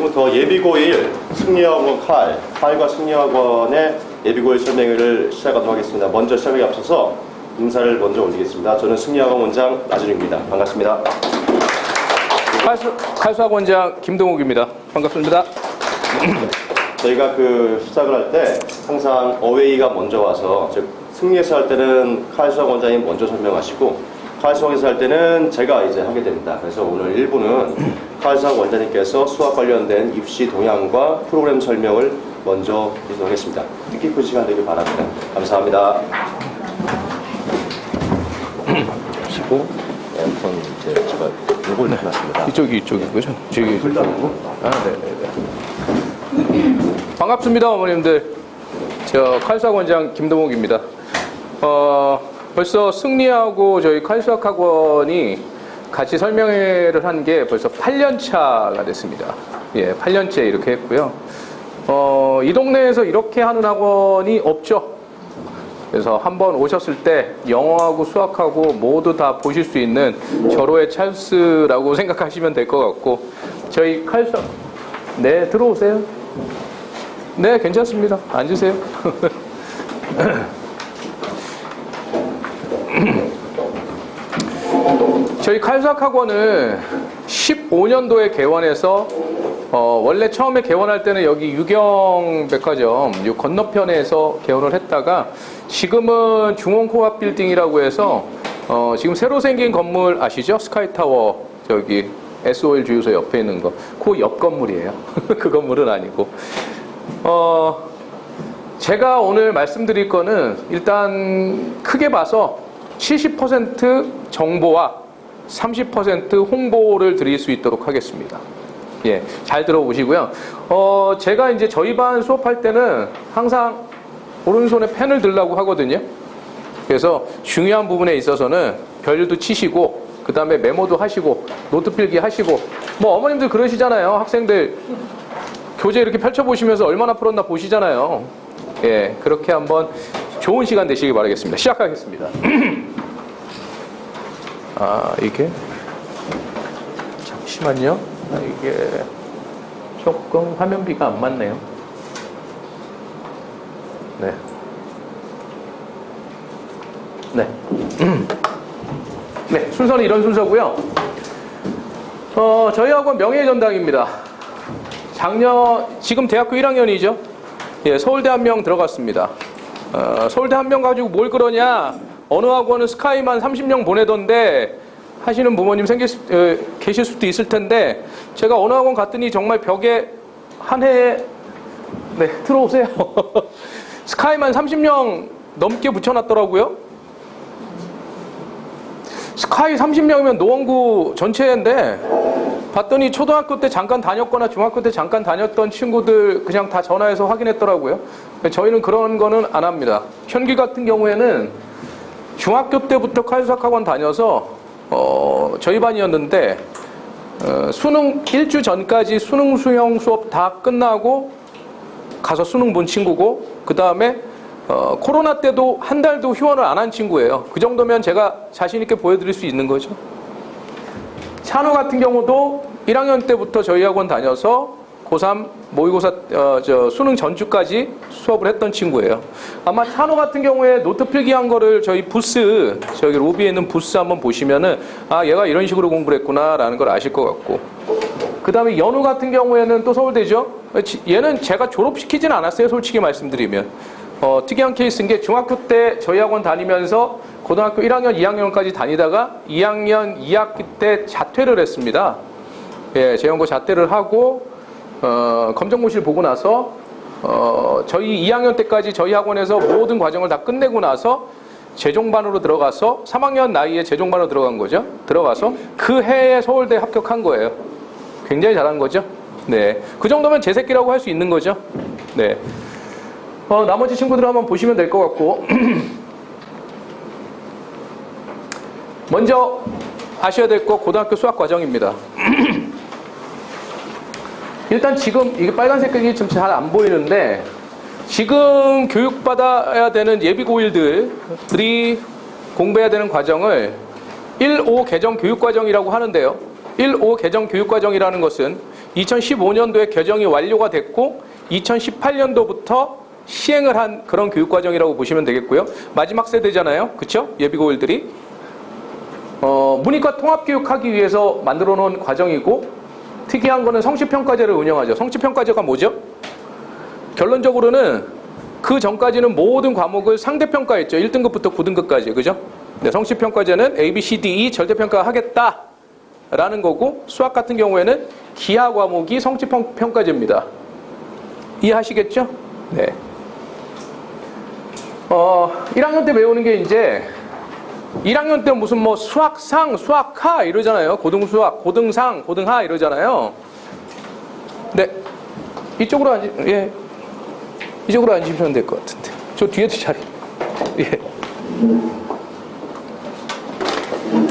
지금부터 예비고1 승리학원 칼과 승리학원의 예비고1 설명회를 시작하도록 하겠습니다. 먼저 시작에 앞서서 인사를 먼저 올리겠습니다. 저는 승리학원 원장 나준입니다. 반갑습니다. 칼수학 원장 김동욱입니다. 반갑습니다. 저희가 시작을 할 때 항상 어웨이가 먼저 와서, 즉 승리에서 할 때는 칼수학 원장이 먼저 설명하시고 칼수학에서 할 때는 제가 이제 하게 됩니다. 그래서 오늘 1부는 칼수학 원장님께서 수학 관련된 입시 동향과 프로그램 설명을 먼저 해주겠습니다. 뜻깊은 시간 되길 바랍니다. 감사합니다. 하시고 에어컨 이제 제가 요걸 해놨습니다. 이쪽이고요. 저기 불나고. 네네네. 반갑습니다, 어머님들. 저 칼수학 원장 김동욱입니다. 벌써 승리하고 저희 칼수학 학원이 같이 설명회를 한 게 벌써 8년 차가 됐습니다. 예, 8년째 이렇게 했고요. 이 동네에서 이렇게 하는 학원이 없죠. 그래서 한번 오셨을 때 영어하고 수학하고 모두 다 보실 수 있는 절호의 찬스라고 생각하시면 될 것 같고, 저희 칼수학, 네, 들어오세요. 네, 괜찮습니다. 앉으세요. 저희 칼수학 학원은 15년도에 개원해서 원래 처음에 개원할 때는 여기 유경백화점 요 건너편에서 개원을 했다가 지금은 중원코앞 빌딩이라고 해서 지금 새로 생긴 건물 아시죠? 스카이타워 저기 SOL 주유소 옆에 있는 거, 그 옆 건물이에요. 그 건물은 아니고. 제가 오늘 말씀드릴 거는 일단 크게 봐서 70% 정보와 30% 홍보를 드릴 수 있도록 하겠습니다. 예, 잘 들어보시고요. 제가 이제 저희 반 수업할 때는 항상 오른손에 펜을 들라고 하거든요. 그래서 중요한 부분에 있어서는 별도 치시고, 그 다음에 메모도 하시고, 노트 필기 하시고, 뭐 어머님들 그러시잖아요. 학생들 교재 이렇게 펼쳐보시면서 얼마나 풀었나 보시잖아요. 예, 그렇게 한번 좋은 시간 되시길 바라겠습니다. 시작하겠습니다. 이게 잠시만요. 이게 조금 화면비가 안 맞네요. 네. 네. 네, 순서는 이런 순서고요. 저희 학원 명예전당입니다. 지금 대학교 1학년이죠. 예, 서울대 한 명 들어갔습니다. 서울대 한 명 가지고 뭘 그러냐? 어느 학원은 스카이만 30명 보내던데 하시는 부모님 계실 수도 있을 텐데, 제가 어느 학원 갔더니 정말 벽에 한 해에, 네, 들어오세요. 스카이만 30명 넘게 붙여놨더라고요. 스카이 30명이면 노원구 전체인데, 봤더니 초등학교 때 잠깐 다녔거나 중학교 때 잠깐 다녔던 친구들 그냥 다 전화해서 확인했더라고요. 저희는 그런 거는 안 합니다. 현기 같은 경우에는 중학교 때부터 칼수학학원 다녀서 저희 반이었는데 수능 1주 전까지 수능 수형 수업 다 끝나고 가서 수능 본 친구고, 그 다음에 코로나 때도 한 달도 휴원을 안 한 친구예요. 그 정도면 제가 자신 있게 보여드릴 수 있는 거죠. 찬우 같은 경우도 1학년 때부터 저희 학원 다녀서 고3 모의고사 수능 전주까지 수업을 했던 친구예요. 아마 찬호 같은 경우에 노트 필기한 거를 저희 부스, 저기 로비에 있는 부스 한번 보시면은 얘가 이런 식으로 공부를 했구나 라는 걸 아실 것 같고, 그 다음에 연우 같은 경우에는 또 서울대죠. 얘는 제가 졸업시키진 않았어요, 솔직히 말씀드리면. 특이한 케이스인 게 중학교 때 저희 학원 다니면서 고등학교 1학년, 2학년까지 다니다가 2학년 2학기 때 자퇴를 했습니다. 예, 재연고 자퇴를 하고 검정고시를 보고 나서 저희 2학년 때까지 저희 학원에서 모든 과정을 다 끝내고 나서 재종반으로 들어가서 3학년 나이에 재종반으로 들어간 거죠. 들어가서 그 해에 서울대 합격한 거예요. 굉장히 잘한 거죠. 네, 그 정도면 제 새끼라고 할 수 있는 거죠. 네. 나머지 친구들 한번 보시면 될 것 같고 먼저 아셔야 될 거 고등학교 수학 과정입니다. 일단 지금 이게 빨간색깔이 좀 잘 안 보이는데, 지금 교육받아야 되는 예비고1들이 공부해야 되는 과정을 1, 5 개정 교육과정이라고 하는데요. 1.5 개정 교육과정이라는 것은 2015년도에 개정이 완료가 됐고 2018년도부터 시행을 한 그런 교육과정이라고 보시면 되겠고요. 마지막 세대잖아요. 그쵸? 예비고일들이. 문이과 통합교육하기 위해서 만들어 놓은 과정이고, 특이한 거는 성취평가제를 운영하죠. 성취평가제가 뭐죠? 결론적으로는 그 전까지는 모든 과목을 상대평가했죠. 1등급부터 9등급까지. 그죠? 네, 성취평가제는 A, B, C, D, E 절대평가 하겠다라는 거고, 수학 같은 경우에는 기하 과목이 성취평가제입니다. 이해하시겠죠? 네. 1학년 때 배우는 게 이제 1학년 때 무슨 뭐 수학상, 수학하 이러잖아요. 고등수학, 고등상, 고등하 이러잖아요. 네. 이쪽으로 예. 이쪽으로 앉으시면 될 것 같은데. 저 뒤에도 자리. 예.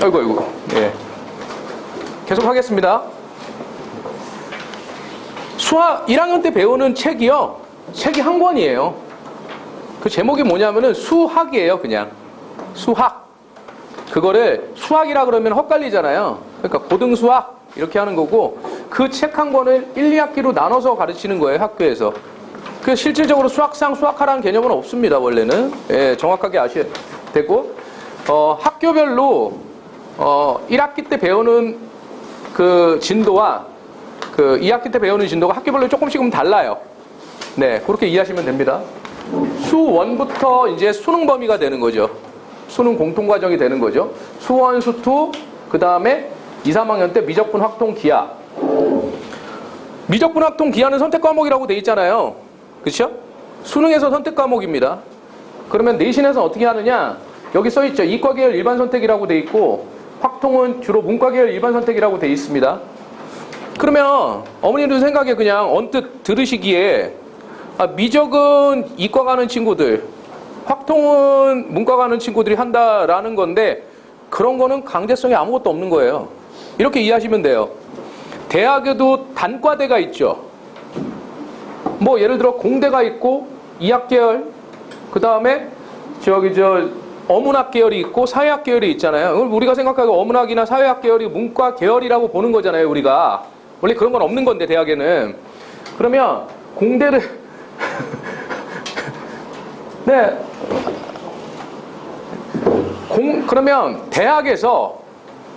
아이고. 예. 계속 하겠습니다. 수학 1학년 때 배우는 책이요. 책이 한 권이에요. 그 제목이 뭐냐면은 수학이에요, 그냥. 수학. 그거를 수학이라 그러면 헛갈리잖아요. 그러니까 고등수학 이렇게 하는 거고, 그 책 한 권을 1, 2학기로 나눠서 가르치는 거예요, 학교에서. 그 실질적으로 수학상, 수학하라는 개념은 없습니다, 원래는. 예, 정확하게 아셔야 되고, 학교별로 1학기 때 배우는 그 진도와 그 2학기 때 배우는 진도가 학교별로 조금씩은 달라요. 네, 그렇게 이해하시면 됩니다. 수1부터 이제 수능 범위가 되는 거죠. 수능 공통과정이 되는 거죠. 수1, 수2, 그 다음에 2, 3학년 때 미적분, 확통, 기하. 미적분, 확통, 기하는 선택 과목이라고 돼 있잖아요. 그렇죠? 수능에서 선택 과목입니다. 그러면 내신에서 어떻게 하느냐? 여기 써 있죠. 이과 계열 일반 선택이라고 돼 있고, 확통은 주로 문과 계열 일반 선택이라고 돼 있습니다. 그러면 어머니들 생각에 그냥 언뜻 들으시기에 미적은 이과 가는 친구들, 확통은 문과 가는 친구들이 한다라는 건데, 그런 거는 강제성이 아무것도 없는 거예요. 이렇게 이해하시면 돼요. 대학에도 단과대가 있죠. 뭐 예를 들어 공대가 있고 이학 계열, 그 다음에 어문학 계열이 있고 사회학 계열이 있잖아요. 우리가 생각하기에 어문학이나 사회학 계열이 문과 계열이라고 보는 거잖아요, 우리가. 원래 그런 건 없는 건데, 대학에는. 그러면 공대를 네. 그러면 대학에서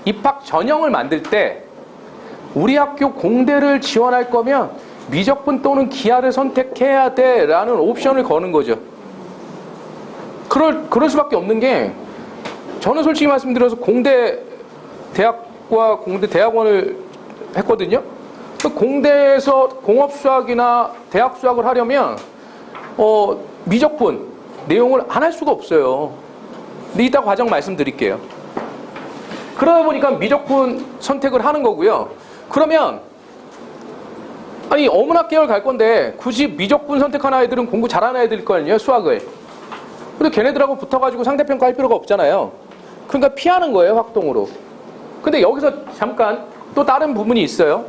입학 전형을 만들 때 우리 학교 공대를 지원할 거면 미적분 또는 기하를 선택해야 돼 라는 옵션을 거는 거죠. 그럴 수밖에 없는 게, 저는 솔직히 말씀드려서 공대 대학과 공대 대학원을 했거든요. 공대에서 공업수학이나 대학수학을 하려면 미적분 내용을 안 할 수가 없어요. 근데 이따 과정 말씀드릴게요. 그러다 보니까 미적분 선택을 하는 거고요. 그러면 아니 어문학 계열 갈 건데 굳이 미적분 선택하는 아이들은 공부 잘하는 아이들일 거 아니에요, 수학을. 근데 걔네들하고 붙어가지고 상대평가 할 필요가 없잖아요. 그러니까 피하는 거예요, 확동으로. 근데 여기서 잠깐 또 다른 부분이 있어요.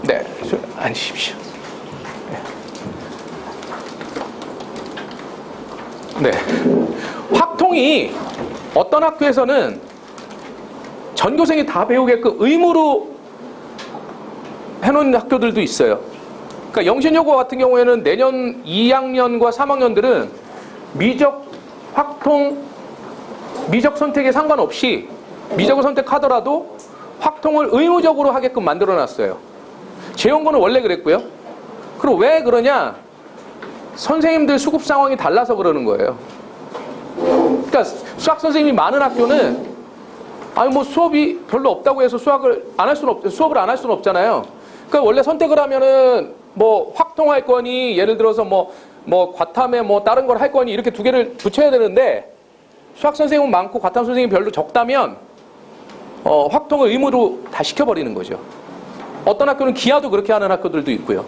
네, 앉으십시오. 네. 확통이 어떤 학교에서는 전교생이 다 배우게끔 의무로 해놓은 학교들도 있어요. 그러니까 영신여고 같은 경우에는 내년 2학년과 3학년들은 미적, 확통, 미적 선택에 상관없이 미적을 선택하더라도 확통을 의무적으로 하게끔 만들어놨어요. 재연고는 원래 그랬고요. 그럼 왜 그러냐? 선생님들 수급 상황이 달라서 그러는 거예요. 그러니까 수학 선생님이 많은 학교는 뭐 수업이 별로 없다고 해서 수업을 안 할 수는 없잖아요. 그러니까 원래 선택을 하면은 뭐 확통할 거니, 예를 들어서 뭐 과탐에 뭐 다른 걸 할 거니, 이렇게 두 개를 붙여야 되는데, 수학 선생님은 많고 과탐 선생님이 별로 적다면 확통을 의무로 다 시켜버리는 거죠. 어떤 학교는 기하도 그렇게 하는 학교들도 있고요.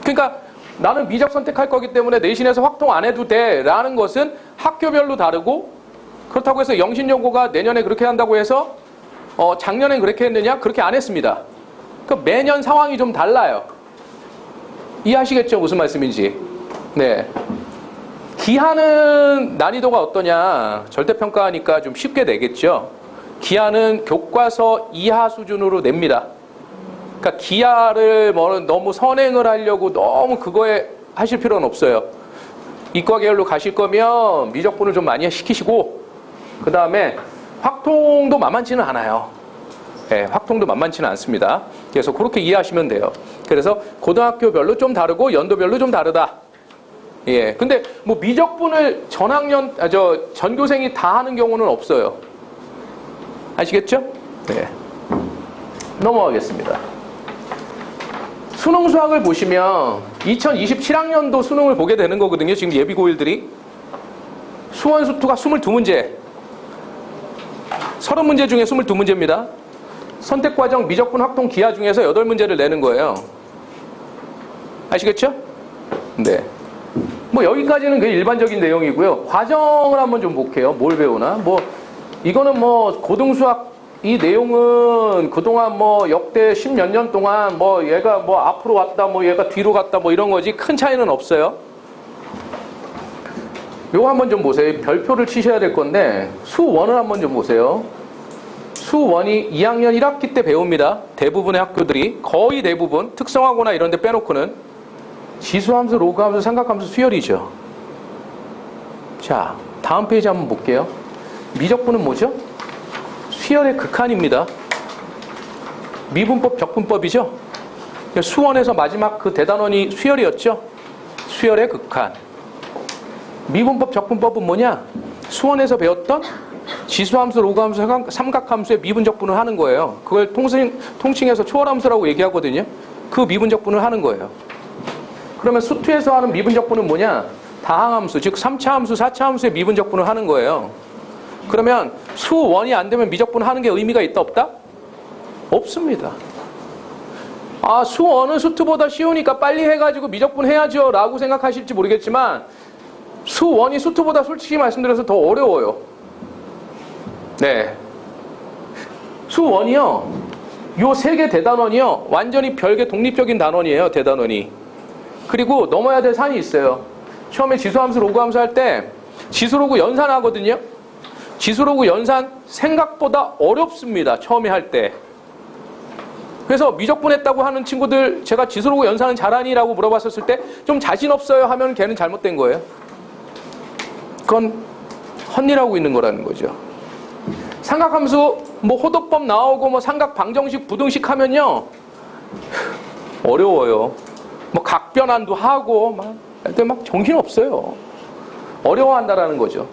그러니까 나는 미적 선택할 거기 때문에 내신에서 확통 안 해도 돼 라는 것은 학교별로 다르고, 그렇다고 해서 영신여고가 내년에 그렇게 한다고 해서 작년엔 그렇게 했느냐? 그렇게 안 했습니다. 그러니까 매년 상황이 좀 달라요. 이해하시겠죠? 무슨 말씀인지. 네. 기하는 난이도가 어떠냐? 절대평가하니까 좀 쉽게 내겠죠. 기하는 교과서 이하 수준으로 냅니다. 그러니까 기하를 뭐 너무 선행을 하려고 너무 그거에 하실 필요는 없어요. 이과 계열로 가실 거면 미적분을 좀 많이 시키시고, 그 다음에 확통도 만만치는 않아요. 예, 확통도 만만치는 않습니다. 그래서 그렇게 이해하시면 돼요. 그래서 고등학교별로 좀 다르고 연도별로 좀 다르다. 예, 근데 뭐 미적분을 전교생이 다 하는 경우는 없어요. 아시겠죠? 네. 넘어가겠습니다. 수능 수학을 보시면 2027학년도 수능을 보게 되는 거거든요. 지금 예비고일들이. 수원수투가 22문제. 30문제 중에 22문제입니다. 선택과정, 미적분, 확통, 기하 중에서 8문제를 내는 거예요. 아시겠죠? 네. 뭐 여기까지는 그 일반적인 내용이고요. 과정을 한번 좀 볼게요. 뭘 배우나? 뭐 이거는 뭐 고등수학 이 내용은 그동안 뭐 역대 10몇 년 동안 뭐 얘가 뭐 앞으로 왔다 뭐 얘가 뒤로 갔다 뭐 이런 거지 큰 차이는 없어요. 요거 한번 좀 보세요. 별표를 치셔야 될 건데 수원을 한번 좀 보세요. 수원이 2학년 1학기 때 배웁니다. 대부분의 학교들이 거의 대부분 특성화고나 이런 데 빼놓고는 지수함수, 로그함수, 삼각함수, 수열이죠. 자, 다음 페이지 한번 볼게요. 미적분은 뭐죠? 수열의 극한입니다. 미분법, 적분법이죠. 수원에서 마지막 그 대단원이 수열이었죠. 수열의 극한. 미분법, 적분법은 뭐냐? 수원에서 배웠던 지수함수, 로그함수, 삼각함수의 미분적분을 하는 거예요. 그걸 통칭해서 초월함수라고 얘기하거든요. 그 미분적분을 하는 거예요. 그러면 수투에서 하는 미분적분은 뭐냐? 다항함수, 즉 3차 함수, 4차 함수의 미분적분을 하는 거예요. 그러면 수원이 안 되면 미적분 하는 게 의미가 있다 없다? 없습니다. 아, 수원은 수투보다 쉬우니까 빨리 해가지고 미적분 해야죠 라고 생각하실지 모르겠지만 수원이 수투보다 솔직히 말씀드려서 더 어려워요. 네. 수원이요, 요 세 개 대단원이요 완전히 별개 독립적인 단원이에요. 대단원이. 그리고 넘어야 될 산이 있어요. 처음에 지수함수, 로그함수 할 때 지수로그 연산하거든요. 지수로그 연산 생각보다 어렵습니다. 처음에 할 때. 그래서 미적분 했다고 하는 친구들 제가 지수로그 연산은 잘하니? 라고 물어봤었을 때 좀 자신 없어요 하면 걔는 잘못된 거예요. 그건 헛일하고 있는 거라는 거죠. 삼각함수 뭐 호도법 나오고 뭐 삼각 방정식 부등식 하면요 어려워요. 뭐 각변환도 하고 막 정신 없어요. 어려워한다라는 거죠.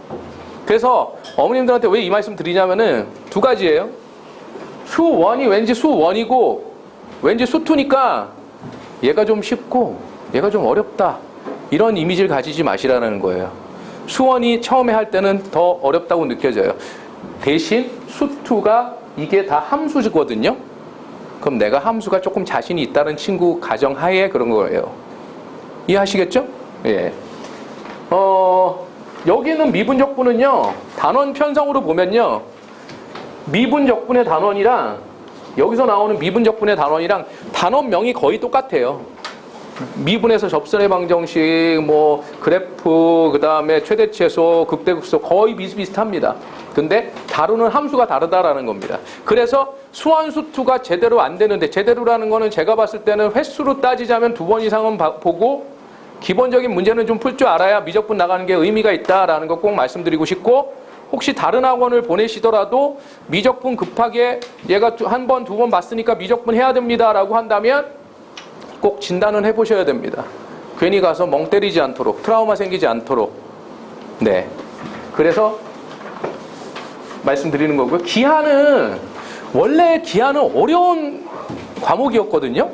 그래서 어머님들한테 왜 이 말씀 드리냐면은 두 가지예요. 수원이 왠지 수원이고 왠지 수투니까 얘가 좀 쉽고 얘가 좀 어렵다 이런 이미지를 가지지 마시라는 거예요. 수원이 처음에 할 때는 더 어렵다고 느껴져요. 대신 수투가 이게 다 함수거든요. 그럼 내가 함수가 조금 자신이 있다는 친구 가정하에 그런 거예요. 이해하시겠죠? 예. 여기는 미분적분은요, 단원 편성으로 보면요, 미분적분의 단원이랑 여기서 나오는 미분적분의 단원이랑 단원명이 거의 똑같아요. 미분에서 접선의 방정식, 뭐 그래프, 그 다음에 최대치에서, 극대극소 거의 비슷비슷합니다. 근데 다루는 함수가 다르다라는 겁니다. 그래서 수원수투가 제대로 안 되는데, 제대로라는 거는 제가 봤을 때는 횟수로 따지자면 2번 이상은 보고 기본적인 문제는 좀 풀 줄 알아야 미적분 나가는 게 의미가 있다라는 거 꼭 말씀드리고 싶고, 혹시 다른 학원을 보내시더라도 미적분 급하게 얘가 한 번, 2번 봤으니까 미적분 해야 됩니다라고 한다면 꼭 진단은 해보셔야 됩니다. 괜히 가서 멍 때리지 않도록, 트라우마 생기지 않도록. 네. 그래서 말씀드리는 거고요. 원래 기하는 어려운 과목이었거든요.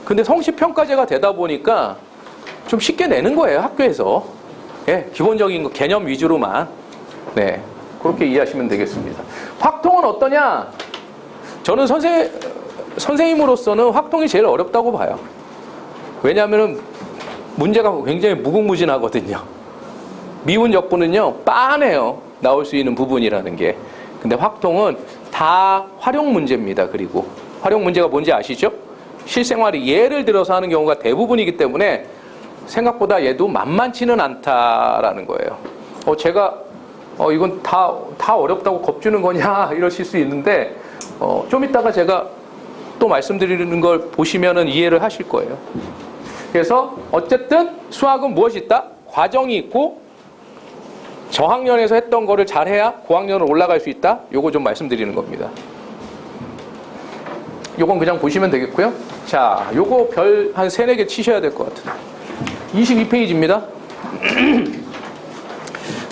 근데 성시평가제가 되다 보니까 좀 쉽게 내는 거예요, 학교에서. 예, 기본적인 거, 개념 위주로만. 네, 그렇게 이해하시면 되겠습니다. 확통은 어떠냐? 저는 선생님으로서는 확통이 제일 어렵다고 봐요. 왜냐하면 문제가 굉장히 무궁무진하거든요. 미분적분은요, 빤해요. 나올 수 있는 부분이라는 게. 근데 확통은 다 활용 문제입니다. 그리고 활용 문제가 뭔지 아시죠? 실생활이 예를 들어서 하는 경우가 대부분이기 때문에 생각보다 얘도 만만치는 않다라는 거예요. 제가 이건 다 어렵다고 겁주는 거냐 이러실 수 있는데 좀 이따가 제가 또 말씀드리는 걸 보시면은 이해를 하실 거예요. 그래서 어쨌든 수학은 무엇이 있다? 과정이 있고 저학년에서 했던 거를 잘해야 고학년으로 올라갈 수 있다. 요거 좀 말씀드리는 겁니다. 요건 그냥 보시면 되겠고요. 자, 요거 별 한 3, 4개 치셔야 될 것 같아요. 22페이지입니다.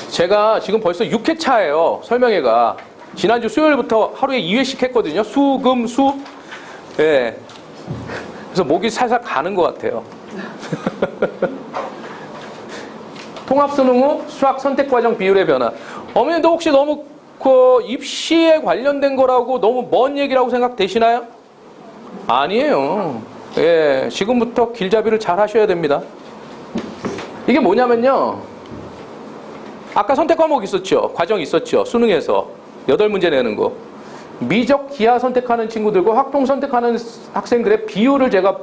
제가 지금 벌써 6회차예요. 설명회가. 지난주 수요일부터 하루에 2회씩 했거든요. 수, 금, 수. 예. 그래서 목이 살살 가는 것 같아요. 통합수능 후 수학 선택과정 비율의 변화. 어머님도 혹시 너무 그 입시에 관련된 거라고 너무 먼 얘기라고 생각되시나요? 아니에요. 예, 지금부터 길잡이를 잘 하셔야 됩니다. 이게 뭐냐면요. 아까 선택 과목 있었죠. 과정 있었죠. 수능에서 8문제 내는 거. 미적 기하 선택하는 친구들과 확통 선택하는 학생들의 비율을 제가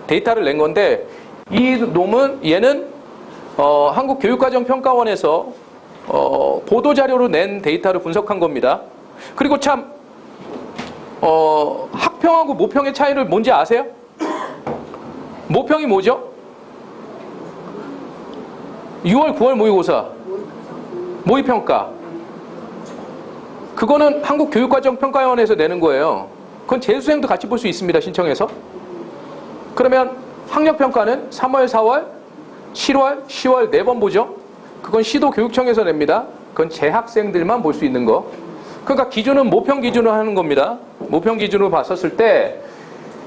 데이터를 낸 건데 이 놈은 얘는 한국교육과정평가원에서 보도자료로 낸 데이터를 분석한 겁니다. 그리고 참 학평하고 모평의 차이를 뭔지 아세요? 모평이 뭐죠? 6월, 9월 모의고사 모의평가 그거는 한국교육과정평가원에서 내는 거예요. 그건 재수생도 같이 볼 수 있습니다. 신청해서. 그러면 학력평가는 3월, 4월, 7월, 10월 4번 보죠. 그건 시도교육청에서 냅니다. 그건 재학생들만 볼 수 있는 거. 그러니까 기준은 모평 기준으로 하는 겁니다. 모평 기준으로 봤었을 때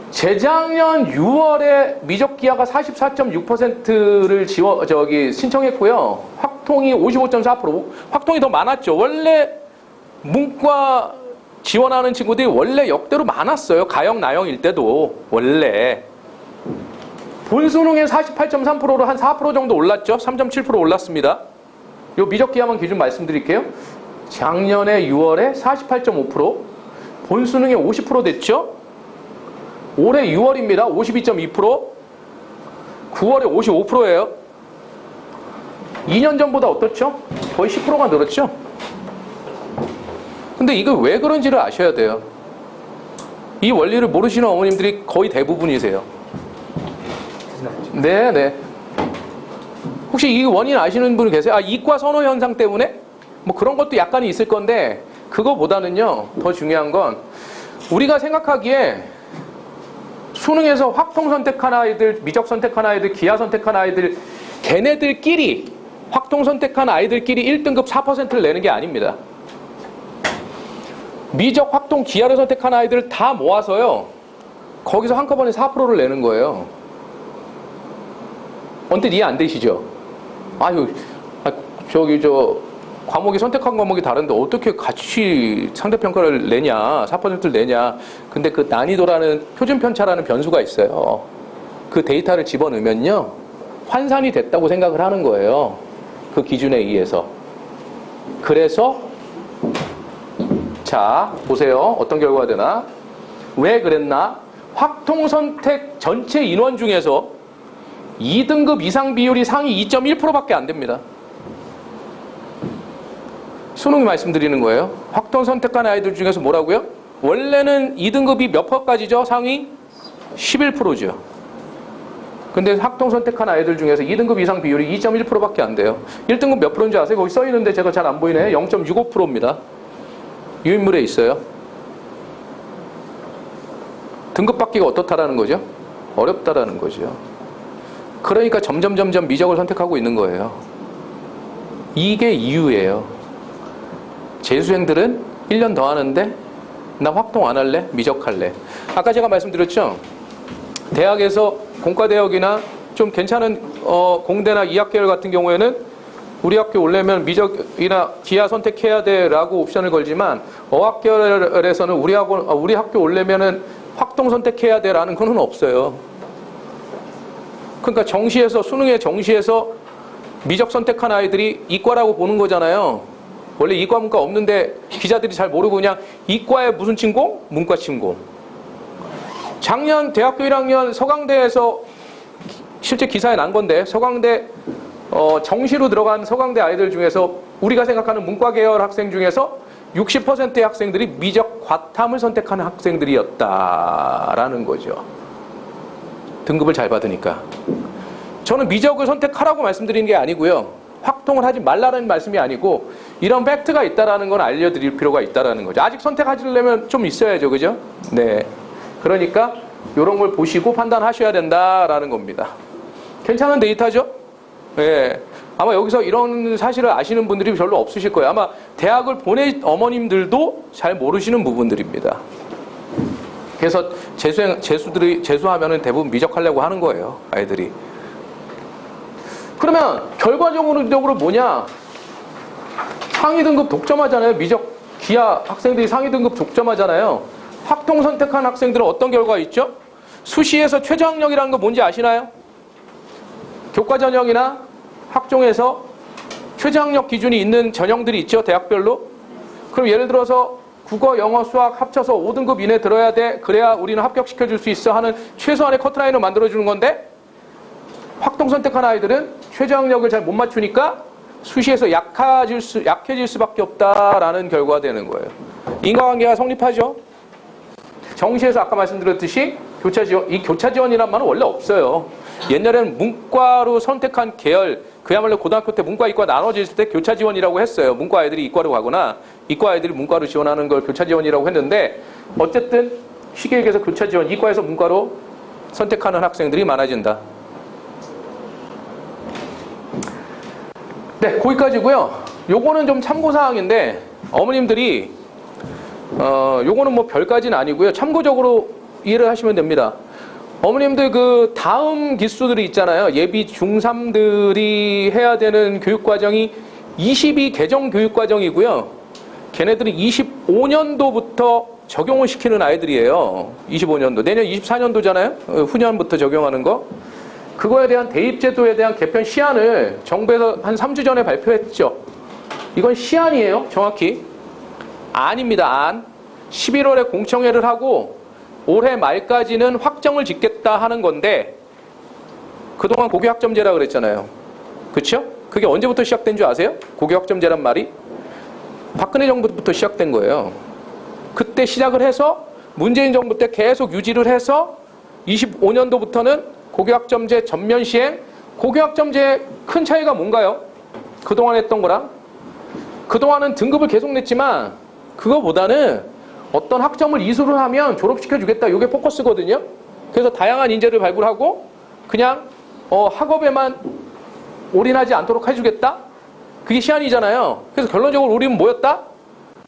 재작년 6월에 미적기하가 44.6%를 신청했고요. 확통이 55.4%. 확통이 더 많았죠. 원래 문과 지원하는 친구들이 원래 역대로 많았어요. 가영, 나영일 때도 원래. 본수능에 48.3%로 한 4% 정도 올랐죠. 3.7% 올랐습니다. 요 미적기하만 기준 말씀드릴게요. 작년에 6월에 48.5%, 본수능에 50% 됐죠. 올해 6월입니다. 52.2%, 9월에 55%예요. 2년 전보다 어떻죠? 거의 10%가 늘었죠. 근데 이거 왜 그런지를 아셔야 돼요. 이 원리를 모르시는 어머님들이 거의 대부분이세요. 네네. 혹시 이 원인 아시는 분 계세요? 이과 선호 현상 때문에? 뭐 그런 것도 약간 있을 건데 그거보다는요 더 중요한 건 우리가 생각하기에 수능에서 확통 선택한 아이들, 미적 선택한 아이들, 기하 선택한 아이들 걔네들끼리 확통 선택한 아이들끼리 1등급 4%를 내는 게 아닙니다. 미적, 확통, 기하를 선택한 아이들을 다 모아서요 거기서 한꺼번에 4%를 내는 거예요. 언뜻 이해 안 되시죠? 과목이 선택한 과목이 다른데 어떻게 같이 상대평가를 내냐, 4%를 내냐. 근데 그 난이도라는 표준편차라는 변수가 있어요. 그 데이터를 집어넣으면요 환산이 됐다고 생각을 하는 거예요. 그 기준에 의해서. 그래서 자 보세요. 어떤 결과가 되나? 왜 그랬나? 확통선택 전체 인원 중에서 2등급 이상 비율이 상위 2.1%밖에 안 됩니다. 수능이 말씀드리는 거예요. 확통 선택한 아이들 중에서 뭐라고요? 원래는 2등급이 몇 %까지죠? 상위 11%죠. 근데 확통 선택한 아이들 중에서 2등급 이상 비율이 2.1%밖에 안 돼요. 1등급 몇 %인지 아세요? 거기 써 있는데 제가 잘 안 보이네. 0.65%입니다. 유인물에 있어요. 등급 받기가 어떻다라는 거죠? 어렵다라는 거죠. 그러니까 점점 미적을 선택하고 있는 거예요. 이게 이유예요. 재수생들은 1년 더 하는데 나 확통 안 할래? 미적 할래? 아까 제가 말씀드렸죠? 대학에서 공과대학이나 좀 괜찮은 공대나 이학계열 같은 경우에는 우리 학교 오려면 미적이나 기하 선택해야 돼 라고 옵션을 걸지만 어학계열에서는 우리 학교 오려면은 확통 선택해야 돼 라는 건 없어요. 그러니까 정시에서 수능의 정시에서 미적 선택한 아이들이 이과라고 보는 거잖아요. 원래 이과 문과 없는데 기자들이 잘 모르고 그냥 이과에 무슨 침공? 문과 침공. 작년 대학교 1학년 서강대에서 실제 기사에 난 건데 서강대 정시로 들어간 서강대 아이들 중에서 우리가 생각하는 문과 계열 학생 중에서 60%의 학생들이 미적 과탐을 선택하는 학생들이었다라는 거죠. 등급을 잘 받으니까. 저는 미적을 선택하라고 말씀드리는 게 아니고요. 확통을 하지 말라는 말씀이 아니고 이런 팩트가 있다라는 건 알려드릴 필요가 있다라는 거죠. 아직 선택하시려면 좀 있어야죠. 그죠? 네. 그러니까 이런 걸 보시고 판단하셔야 된다라는 겁니다. 괜찮은 데이터죠? 네. 아마 여기서 이런 사실을 아시는 분들이 별로 없으실 거예요. 아마 대학을 보낸 어머님들도 잘 모르시는 부분들입니다. 그래서 재수하면은 대부분 미적하려고 하는 거예요. 아이들이. 그러면 결과적으로 뭐냐? 상위 등급 독점하잖아요. 미적 기하 학생들이 상위 등급 독점하잖아요. 확통 선택한 학생들은 어떤 결과가 있죠? 수시에서 최저학력이라는 거 뭔지 아시나요? 교과 전형이나 학종에서 최저학력 기준이 있는 전형들이 있죠. 대학별로. 그럼 예를 들어서 국어, 영어, 수학 합쳐서 5등급 이내 들어야 돼. 그래야 우리는 합격시켜줄 수 있어 하는 최소한의 커트라인을 만들어주는 건데 확통 선택한 아이들은 최저학력을 잘 못 맞추니까 수시에서 약해질 수밖에 없다라는 결과가 되는 거예요. 인과관계가 성립하죠. 정시에서 아까 말씀드렸듯이 교차지원, 이 교차지원이란 말은 원래 없어요. 옛날에는 문과로 선택한 계열, 그야말로 고등학교 때 문과, 이과 나눠질 때 교차지원이라고 했어요. 문과 아이들이 이과로 가거나 이과 아이들이 문과로 지원하는 걸 교차지원이라고 했는데 어쨌든 쉽게 얘기해서 교차지원, 이과에서 문과로 선택하는 학생들이 많아진다. 네, 거기까지고요. 요거는 좀 참고사항인데 어머님들이 요거는 뭐 별까지는 아니고요. 참고적으로 이해를 하시면 됩니다. 어머님들 그 다음 기수들이 있잖아요. 예비 중3들이 해야 되는 교육과정이 22 개정 교육과정이고요. 걔네들이 25년도부터 적용을 시키는 아이들이에요. 25년도. 내년 24년도잖아요. 후년부터 적용하는 거. 그거에 대한 대입제도에 대한 개편 시안을 정부에서 한 3주 전에 발표했죠. 이건 시안이에요. 정확히. 안입니다. 안. 11월에 공청회를 하고 올해 말까지는 확정을 짓겠다 하는 건데 그동안 고교학점제라 그랬잖아요. 그렇죠? 그게 언제부터 시작된 줄 아세요? 고교학점제란 말이? 박근혜 정부부터 시작된 거예요. 그때 시작을 해서 문재인 정부 때 계속 유지를 해서 25년도부터는 고교학점제 전면 시행. 고교학점제의 큰 차이가 뭔가요? 그동안 했던 거랑. 그동안은 등급을 계속 냈지만 그거보다는 어떤 학점을 이수를 하면 졸업시켜주겠다. 이게 포커스거든요. 그래서 다양한 인재를 발굴하고 그냥 학업에만 올인하지 않도록 해주겠다. 그게 시안이잖아요. 그래서 결론적으로 우리는 뭐였다?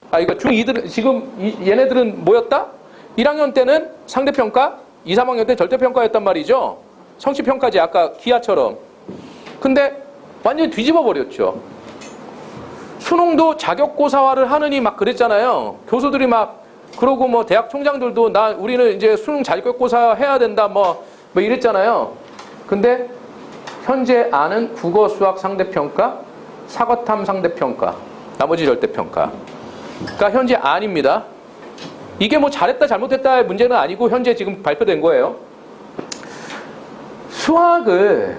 그러니까 중2들 지금 얘네들은 뭐였다? 1학년 때는 상대평가, 2, 3학년 때 절대평가였단 말이죠. 성취평가제 아까 기하처럼. 근데 완전히 뒤집어 버렸죠. 수능도 자격고사화를 하느니 막 그랬잖아요. 교수들이 막 그러고 뭐 대학 총장들도 우리는 이제 수능 자격고사 해야 된다 뭐 이랬잖아요. 근데 현재 안은 국어, 수학 상대평가, 사거탐 상대평가, 나머지 절대평가. 그러니까 현재 안입니다. 이게 뭐 잘했다 잘못했다의 문제는 아니고 현재 지금 발표된 거예요. 수학을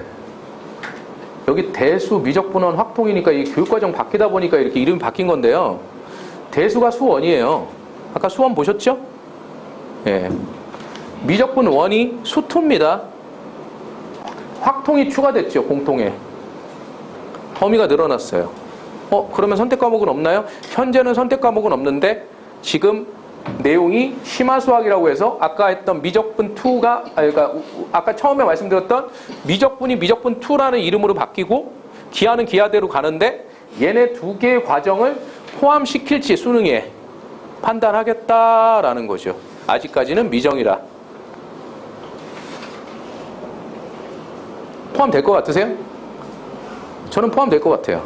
여기 대수, 미적분원, 확통이니까 이 교육과정 바뀌다 보니까 이렇게 이름이 바뀐 건데요. 대수가 수1이에요. 아까 수1 보셨죠? 예. 미적분 1이 수2입니다. 확통이 추가됐죠. 공통에. 범위가 늘어났어요. 그러면 선택 과목은 없나요? 현재는 선택 과목은 없는데 지금 내용이 심화수학이라고 해서 아까 했던 미적분 2가 그러니까 아까 처음에 말씀드렸던 미적분이 미적분 2라는 이름으로 바뀌고 기하는 기하대로 가는데 얘네 두 개의 과정을 포함시킬지 수능에 판단하겠다라는 거죠. 아직까지는 미정이라. 포함될 것 같으세요? 저는 포함될 것 같아요.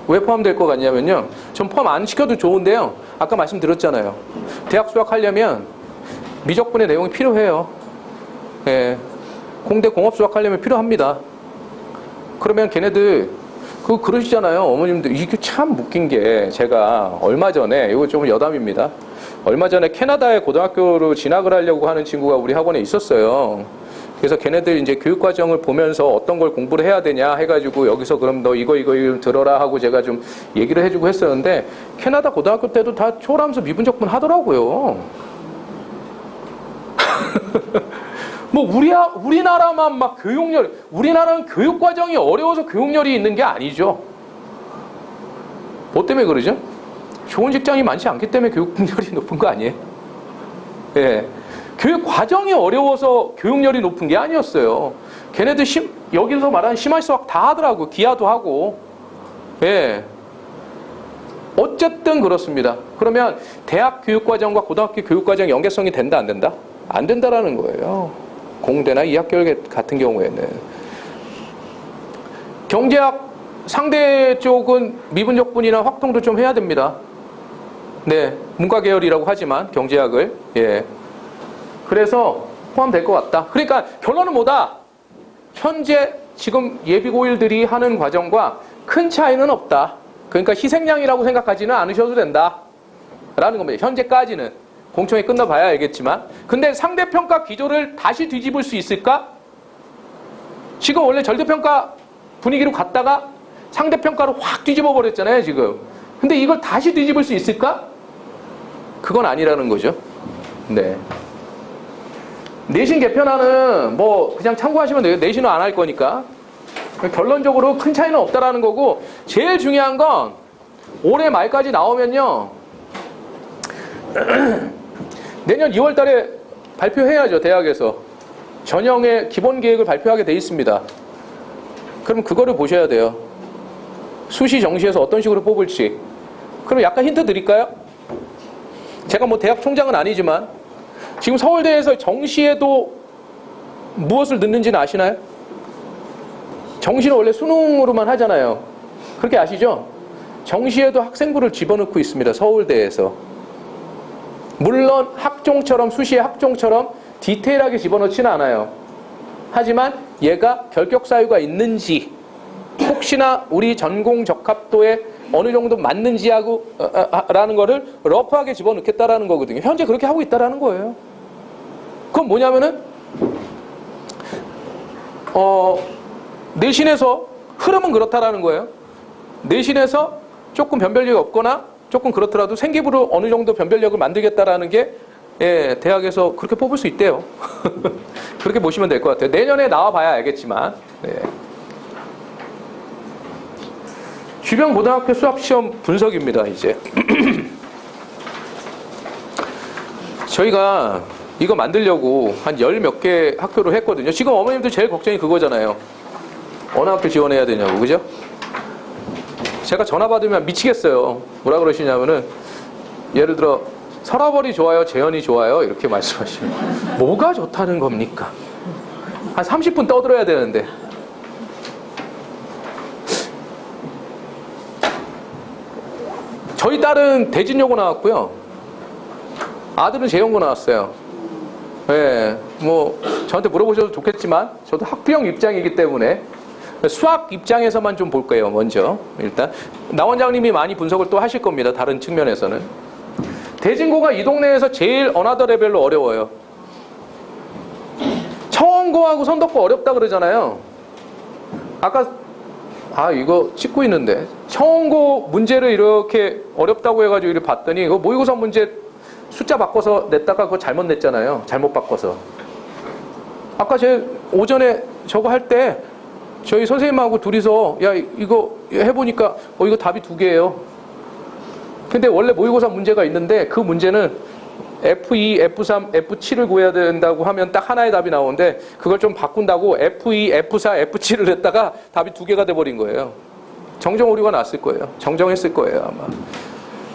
왜 포함될 것 같냐면요. 전 포함 안 시켜도 좋은데요. 아까 말씀드렸잖아요. 대학 수학하려면 미적분의 내용이 필요해요. 예. 공대 공업 수학하려면 필요합니다. 그러면 걔네들 그러시잖아요. 어머님들. 이게 참 웃긴 게 제가 얼마 전에 이거 좀 여담입니다. 얼마 전에 캐나다에 고등학교로 진학을 하려고 하는 친구가 우리 학원에 있었어요. 그래서 걔네들 이제 교육과정을 보면서 어떤 걸 공부를 해야 되냐 해가지고 여기서 그럼 너 이거 들어라 하고 제가 좀 얘기를 해주고 했었는데 캐나다 고등학교 때도 다 초월하면서 미분적분 하더라고요. 뭐 우리나라만 막 우리나라는 교육과정이 어려워서 교육열이 있는 게 아니죠. 뭐 때문에 그러죠? 좋은 직장이 많지 않기 때문에 교육열이 높은 거 아니에요? 예. 교육 과정이 어려워서 교육열이 높은 게 아니었어요. 걔네들 여기서 말하는 심할 수학 다 하더라고. 기하도 하고. 예. 어쨌든 그렇습니다. 그러면 대학 교육과정과 고등학교 교육과정 연계성이 된다, 안 된다? 안 된다라는 거예요. 공대나 이학결 같은 경우에는. 경제학 상대 쪽은 미분적분이나 확통도 좀 해야 됩니다. 네. 문과 계열이라고 하지만 경제학을. 예. 그래서 포함될 것 같다. 그러니까 결론은 뭐다? 현재 지금 예비고일들이 하는 과정과 큰 차이는 없다. 그러니까 희생양이라고 생각하지는 않으셔도 된다. 라는 겁니다. 현재까지는. 공청회 끝나봐야 알겠지만. 근데 상대평가 기조를 다시 뒤집을 수 있을까? 지금 원래 절대평가 분위기로 갔다가 상대평가로 확 뒤집어 버렸잖아요, 지금. 근데 이걸 다시 뒤집을 수 있을까? 그건 아니라는 거죠. 네. 내신 개편안은 뭐 그냥 참고하시면 돼요. 내신은 안 할 거니까. 결론적으로 큰 차이는 없다라는 거고, 제일 중요한 건 올해 말까지 나오면요. 내년 2월 달에 발표해야죠, 대학에서. 전형의 기본 계획을 발표하게 돼 있습니다. 그럼 그거를 보셔야 돼요. 수시, 정시에서 어떤 식으로 뽑을지. 그럼 약간 힌트 드릴까요? 제가 뭐 대학 총장은 아니지만 지금 서울대에서 정시에도 무엇을 넣는지는 아시나요? 정시는 원래 수능으로만 하잖아요. 그렇게 아시죠? 정시에도 학생부를 집어넣고 있습니다. 서울대에서. 물론 학종처럼, 수시의 학종처럼 디테일하게 집어넣지는 않아요. 하지만 얘가 결격 사유가 있는지, 혹시나 우리 전공 적합도에 어느 정도 맞는지 하고 라는 거를 러프하게 집어넣겠다라는 거거든요. 현재 그렇게 하고 있다라는 거예요. 그건 뭐냐면은 내신에서 흐름은 그렇다라는 거예요. 내신에서 조금 변별력이 없거나 조금 그렇더라도 생기부로 어느 정도 변별력을 만들겠다라는 게 대학에서 그렇게 뽑을 수 있대요. 그렇게 보시면 될 것 같아요. 내년에 나와봐야 알겠지만. 주변 고등학교 수학시험 분석입니다, 이제. 저희가 이거 만들려고 한 10몇 개 학교를 했거든요. 지금 어머님들 제일 걱정이 그거잖아요. 어느 학교 지원해야 되냐고, 그죠? 제가 전화 받으면 미치겠어요. 뭐라 그러시냐면은, 예를 들어, 서라벌이 좋아요, 재현이 좋아요? 이렇게 말씀하시면. 뭐가 좋다는 겁니까? 한 30분 떠들어야 되는데. 저희 딸은 대진여고 나왔고요. 아들은 재연고 나왔어요. 네, 뭐 저한테 물어보셔도 좋겠지만 저도 학부형 입장이기 때문에 수학 입장에서만 좀 볼 거예요. 먼저 일단 나 원장님이 많이 분석을 또 하실 겁니다. 다른 측면에서는. 대진고가 이 동네에서 제일 어나더 레벨로 어려워요. 청원고하고 선덕고 어렵다 그러잖아요. 아까 이거 찍고 있는데 청원고 문제를 이렇게 어렵다고 해가지고 이렇게 봤더니 이거 모의고사 문제 숫자 바꿔서 냈다가 그거 잘못 냈잖아요. 잘못 바꿔서. 아까 제 오전에 저거 할 때 저희 선생님하고 둘이서 야 이거 해보니까 이거 답이 2개예요. 근데 원래 모의고사 문제가 있는데 그 문제는 F2, F3, F7을 구해야 된다고 하면 딱 하나의 답이 나오는데 그걸 좀 바꾼다고 F2, F4, F7을 했다가 답이 2개가 돼버린 거예요. 정정 오류가 났을 거예요. 정정했을 거예요, 아마.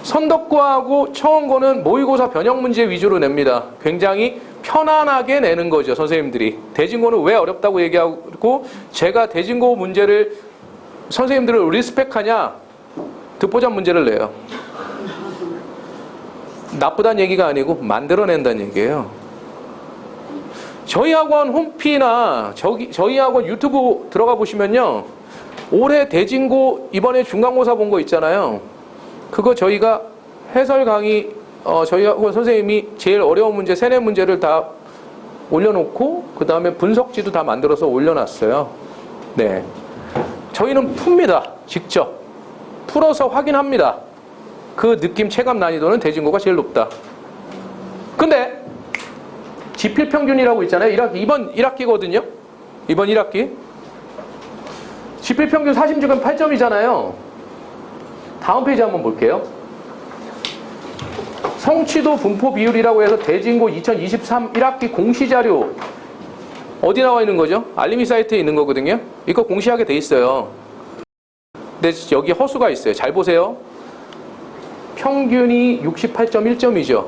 선덕고하고 청원고는 모의고사 변형 문제 위주로 냅니다. 굉장히 편안하게 내는 거죠, 선생님들이. 대진고는 왜 어렵다고 얘기하고 제가 대진고 문제를 선생님들을 리스펙하냐? 듣보잡 문제를 내요. 나쁘다는 얘기가 아니고 만들어낸다는 얘기예요. 저희 학원 홈피나 저희 학원 유튜브 들어가 보시면요. 올해 대진고 이번에 중간고사 본 거 있잖아요. 그거 저희가 해설 강의 저희 학원 선생님이 제일 어려운 문제 3, 4 문제를 다 올려놓고 그 다음에 분석지도 다 만들어서 올려놨어요. 네, 저희는 풉니다. 직접 풀어서 확인합니다. 그 느낌 체감 난이도는 대진고가 제일 높다. 근데 지필평균이라고 있잖아요. 이번 1학기거든요. 이번 1학기 지필평균 40주간 8점이잖아요. 다음 페이지 한번 볼게요. 성취도 분포 비율이라고 해서 대진고 2023 1학기 공시자료 어디 나와 있는 거죠? 알림이 사이트에 있는 거거든요. 이거 공시하게 돼 있어요. 근데 여기 허수가 있어요. 잘 보세요. 평균이 68.1점이죠.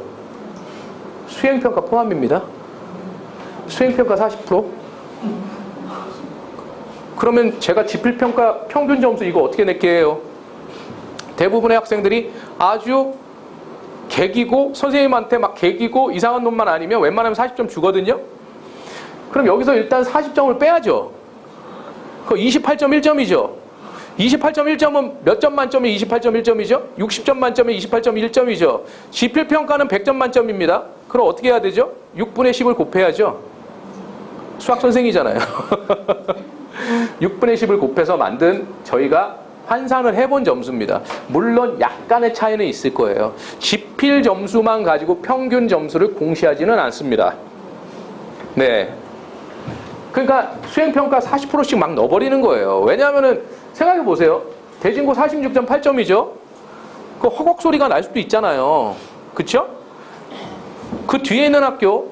수행평가 포함입니다. 수행평가 40%. 그러면 제가 지필평가 평균 점수 이거 어떻게 낼게요? 대부분의 학생들이 아주 개기고 선생님한테 막 개기고 이상한 놈만 아니면 웬만하면 40점 주거든요. 그럼 여기서 일단 40점을 빼야죠. 그거 28.1점이죠. 28.1점은 몇 점 만점에 28.1점이죠? 60점 만점에 28.1점이죠. 지필평가는 100점 만점입니다. 그럼 어떻게 해야 되죠? 6분의 10을 곱해야죠. 수학 선생이잖아요. 6분의 10을 곱해서 만든 저희가 환산을 해본 점수입니다. 물론 약간의 차이는 있을 거예요. 지필 점수만 가지고 평균 점수를 공시하지는 않습니다. 네. 그러니까 수행평가 40%씩 막 넣어버리는 거예요. 왜냐하면은 생각해 보세요. 대진고 46.8점이죠. 그 허걱 소리가 날 수도 있잖아요. 그쵸? 그 뒤에 있는 학교,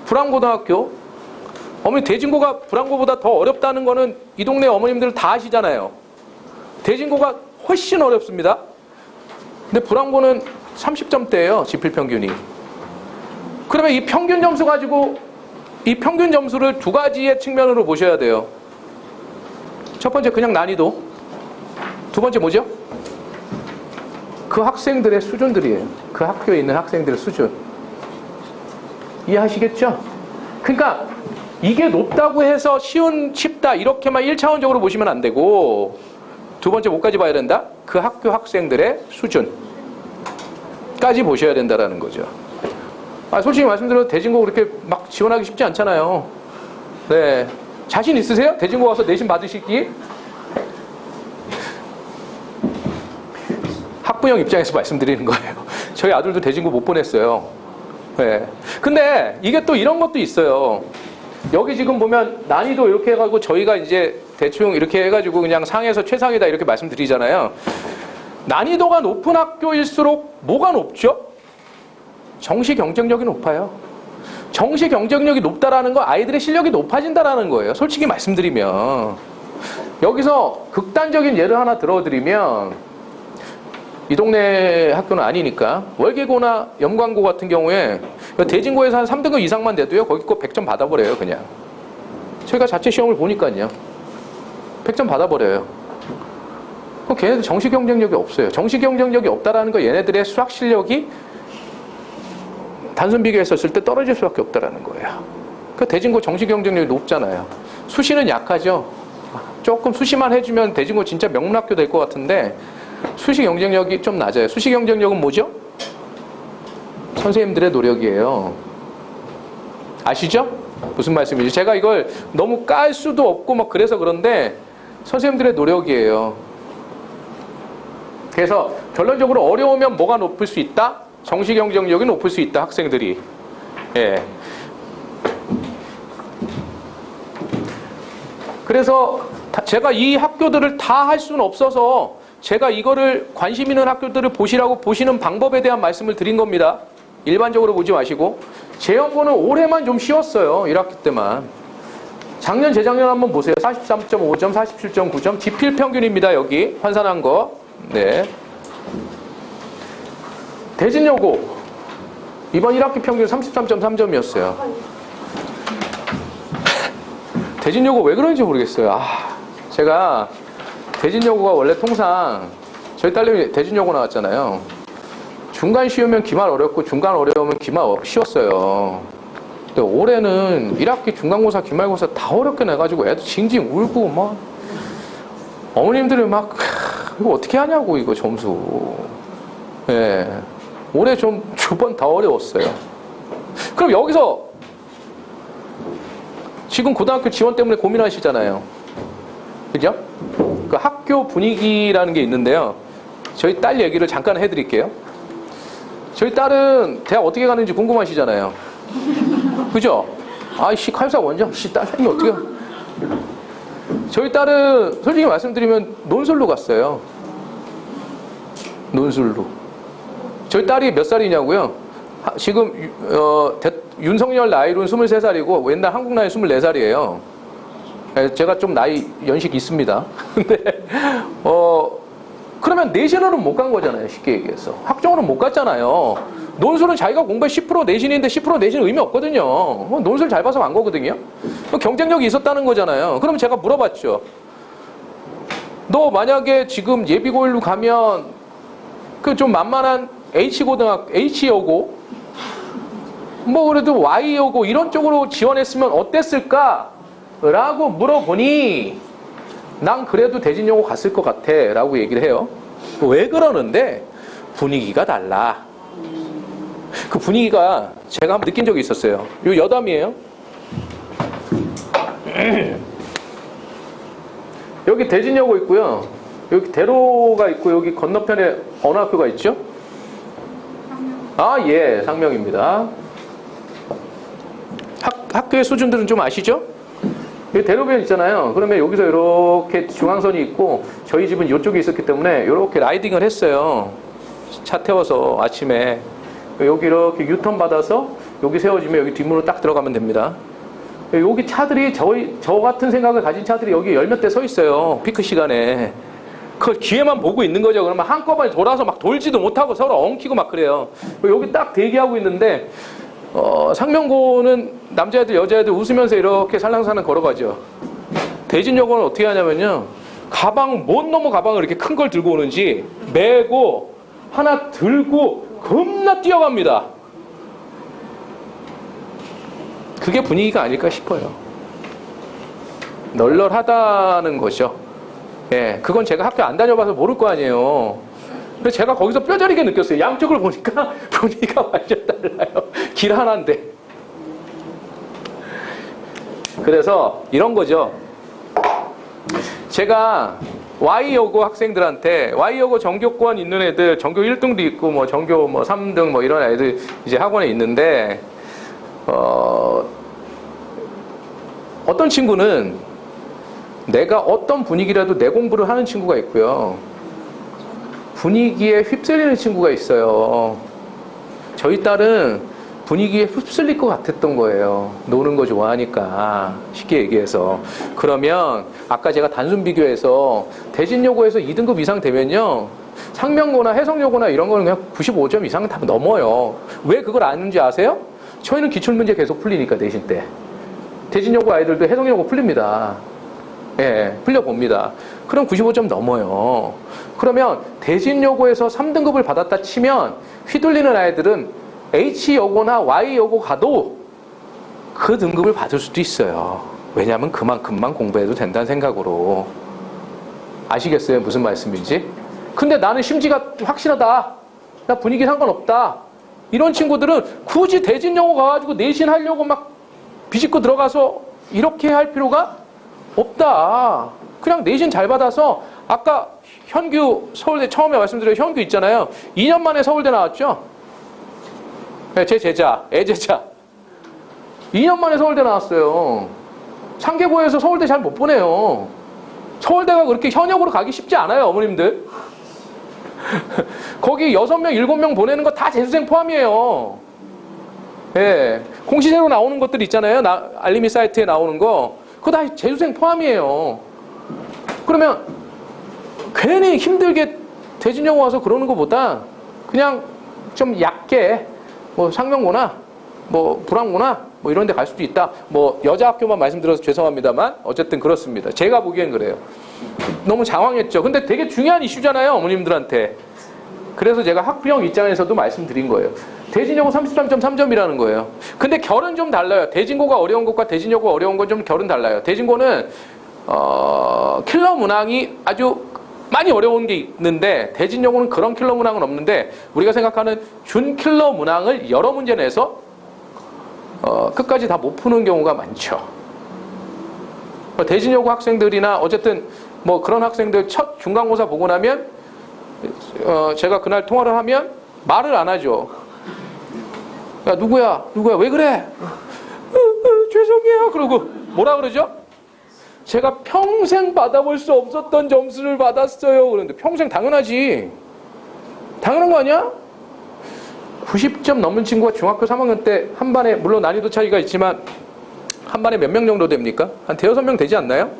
불암고등학교, 어머니 대진고가 불암고보다 더 어렵다는 거는 이 동네 어머님들 다 아시잖아요. 대진고가 훨씬 어렵습니다. 근데 불암고는 30점대예요. 지필평균이. 그러면 이 평균 점수 가지고 이 평균 점수를 두 가지의 측면으로 보셔야 돼요. 첫 번째 그냥 난이도. 두 번째 뭐죠? 그 학생들의 수준들이에요. 그 학교에 있는 학생들의 수준. 이해하시겠죠? 그러니까 이게 높다고 해서 쉽다 이렇게만 1차원적으로 보시면 안 되고 두 번째 뭐까지 봐야 된다? 그 학교 학생들의 수준까지 보셔야 된다라는 거죠. 솔직히 말씀드려도 대진고 그렇게 막 지원하기 쉽지 않잖아요. 네, 자신 있으세요? 대진고 가서 내신 받으시기? 학부형 입장에서 말씀드리는 거예요. 저희 아들도 대진고 못 보냈어요. 네. 근데 이게 또 이런 것도 있어요. 여기 지금 보면 난이도 이렇게 해가지고 저희가 이제 대충 이렇게 해가지고 그냥 상에서 최상이다 이렇게 말씀드리잖아요. 난이도가 높은 학교일수록 뭐가 높죠? 정시 경쟁력이 높아요. 정시 경쟁력이 높다라는 거 아이들의 실력이 높아진다라는 거예요. 솔직히 말씀드리면. 여기서 극단적인 예를 하나 들어드리면 이 동네 학교는 아니니까 월계고나 염광고 같은 경우에 대진고에서 한 3등급 이상만 돼도요 거기 거 100점 받아버려요. 그냥 저희가 자체 시험을 보니까요 100점 받아버려요. 그럼 걔네들 정시 경쟁력이 없어요. 정시 경쟁력이 없다라는 거 얘네들의 수학 실력이 단순 비교했었을 때 떨어질 수밖에 없다라는 거예요. 그 대진고 정시 경쟁력이 높잖아요. 수시는 약하죠. 조금 수시만 해주면 대진고 진짜 명문학교 될 것 같은데 수시 경쟁력이 좀 낮아요. 수시 경쟁력은 뭐죠? 선생님들의 노력이에요. 아시죠? 무슨 말씀이죠? 제가 이걸 너무 깔 수도 없고 막 그래서 그런데 선생님들의 노력이에요. 그래서 결론적으로 어려우면 뭐가 높을 수 있다? 정시 경쟁력이 높을 수 있다. 학생들이. 예. 그래서 제가 이 학교들을 다 할 수는 없어서 제가 이거를 관심 있는 학교들을 보시라고 보시는 방법에 대한 말씀을 드린 겁니다. 일반적으로 보지 마시고. 제 연고는 올해만 좀 쉬웠어요. 1학기 때만. 작년, 재작년 한번 보세요. 43.5점, 47.9점. 지필 평균입니다. 여기 환산한 거. 네. 대진여고. 이번 1학기 평균 33.3점이었어요. 대진여고 왜 그런지 모르겠어요. 제가 대진여고가 원래 통상 저희 딸내미 대진여고 나왔잖아요. 중간 쉬우면 기말 어렵고 중간 어려우면 기말 쉬웠어요. 근데 올해는 1학기 중간고사 기말고사 다 어렵게 내가지고 애도 징징 울고 막 어머님들이 막 이거 어떻게 하냐고 이거 점수. 예. 올해 좀 두 번 다 어려웠어요. 그럼 여기서 지금 고등학교 지원 때문에 고민하시잖아요. 그죠? 그 학교 분위기라는 게 있는데요. 저희 딸 얘기를 잠깐 해드릴게요. 저희 딸은 대학 어떻게 가는지 궁금하시잖아요. 그죠? 아이씨, 칼사 원장, 딸이 어떻게. 저희 딸은 솔직히 말씀드리면 논술로 갔어요. 논술로. 저희 딸이 몇 살이냐고요? 지금 윤석열 나이로는 23살이고 옛날 한국 나이 24살이에요. 제가 좀 나이 연식 있습니다. 근데 그러면 내신으로는 못 간 거잖아요. 쉽게 얘기해서. 학종으로는 못 갔잖아요. 논술은 자기가 공부에 10% 내신인데 10% 내신 의미 없거든요. 논술 잘 봐서 간 거거든요. 경쟁력이 있었다는 거잖아요. 그럼 제가 물어봤죠. 너 만약에 지금 예비고일로 가면 그 좀 만만한 H여고 뭐 그래도 Y여고 이런 쪽으로 지원했으면 어땠을까? 라고 물어보니 난 그래도 대진여고 갔을 것 같아 라고 얘기를 해요. 왜 그러는데? 분위기가 달라. 그 분위기가 제가 한번 느낀 적이 있었어요. 요 여담이에요. 여기 대진여고 있고요. 여기 대로가 있고 여기 건너편에 어느 학교가 있죠? 아, 예, 상명입니다. 학교의 수준들은 좀 아시죠? 여기 대로변 있잖아요. 그러면 여기서 이렇게 중앙선이 있고 저희 집은 이쪽에 있었기 때문에 이렇게 라이딩을 했어요. 차 태워서 아침에 여기 이렇게 유턴 받아서 여기 세워지면 여기 뒷문으로 딱 들어가면 됩니다. 여기 차들이 저 같은 생각을 가진 차들이 여기 열몇 대 서 있어요. 피크 시간에. 그 뒤에만 보고 있는 거죠. 그러면 한꺼번에 돌아서 막 돌지도 못하고 서로 엉키고 막 그래요. 여기 딱 대기하고 있는데 상명고는 남자애들 여자애들 웃으면서 이렇게 살랑살랑 걸어가죠. 대진여고는 어떻게 하냐면요. 가방 못 넘어 가방을 이렇게 큰 걸 들고 오는지 메고 하나 들고 겁나 뛰어갑니다. 그게 분위기가 아닐까 싶어요. 널널하다는 거죠. 예, 그건 제가 학교 안 다녀봐서 모를 거 아니에요. 그래서 제가 거기서 뼈저리게 느꼈어요. 양쪽을 보니까 분위기가 완전 달라요. 길 하나인데. 그래서 이런 거죠. 제가 Y여고 학생들한테 Y여고 전교권 있는 애들, 전교 1등도 있고 뭐 전교 뭐 3등 뭐 이런 애들 이제 학원에 있는데 어떤 친구는 내가 어떤 분위기라도 내 공부를 하는 친구가 있고요. 분위기에 휩쓸리는 친구가 있어요. 저희 딸은 분위기에 휩쓸릴 것 같았던 거예요. 노는 거 좋아하니까. 쉽게 얘기해서. 그러면 아까 제가 단순 비교해서 대진여고에서 2등급 이상 되면요. 상명고나 해성여고나 이런 거는 그냥 95점 이상은 다 넘어요. 왜 그걸 아는지 아세요? 저희는 기출문제 계속 풀리니까 내신 때. 대진여고 아이들도 해성여고 풀립니다. 예, 풀려봅니다. 그럼 95점 넘어요. 그러면 대진여고에서 3등급을 받았다 치면 휘둘리는 아이들은 H여고나 Y여고 가도 그 등급을 받을 수도 있어요. 왜냐하면 그만큼만 공부해도 된다는 생각으로. 아시겠어요? 무슨 말씀인지? 근데 나는 심지가 확실하다. 나 분위기 상관없다. 이런 친구들은 굳이 대진여고 가가지고 내신 하려고 막 비집고 들어가서 이렇게 할 필요가 없다. 그냥 내신 잘 받아서 아까 현규 서울대 처음에 말씀드린 현규 있잖아요. 2년 만에 서울대 나왔죠. 제 제자, 애제자. 2년 만에 서울대 나왔어요. 상계고에서 서울대 잘 못 보내요. 서울대가 그렇게 현역으로 가기 쉽지 않아요, 어머님들. 거기 6명, 7명 보내는 거 다 재수생 포함이에요. 예. 공시제로 나오는 것들 있잖아요. 알림이 사이트에 나오는 거. 그거 다 재수생 포함이에요. 그러면 괜히 힘들게 대진여고 와서 그러는 것보다 그냥 좀 얕게 뭐 상명고나 뭐 불암고나 뭐 이런 데 갈 수도 있다. 뭐 여자 학교만 말씀드려서 죄송합니다만 어쨌든 그렇습니다. 제가 보기엔 그래요. 너무 장황했죠. 근데 되게 중요한 이슈잖아요, 어머님들한테. 그래서 제가 학부형 입장에서도 말씀드린 거예요. 대진여고 33.3점이라는 거예요. 근데 결은 좀 달라요. 대진고가 어려운 것과 대진여고가 어려운 건 좀 결은 달라요. 대진고는 킬러 문항이 아주 많이 어려운 게 있는데 대진여고는 그런 킬러 문항은 없는데 우리가 생각하는 준 킬러 문항을 여러 문제 내서 끝까지 다 못 푸는 경우가 많죠. 대진여고 학생들이나 어쨌든 뭐 그런 학생들 첫 중간고사 보고 나면 제가 그날 통화를 하면 말을 안 하죠. 야, 누구야 왜 그래? 죄송해요. 그러고 뭐라 그러죠? 제가 평생 받아볼 수 없었던 점수를 받았어요. 그런데 평생 당연하지. 당연한 거 아니야? 90점 넘는 친구가 중학교 3학년 때 한 반에, 물론 난이도 차이가 있지만 한 반에 몇 명 정도 됩니까? 한 대여섯 명 되지 않나요?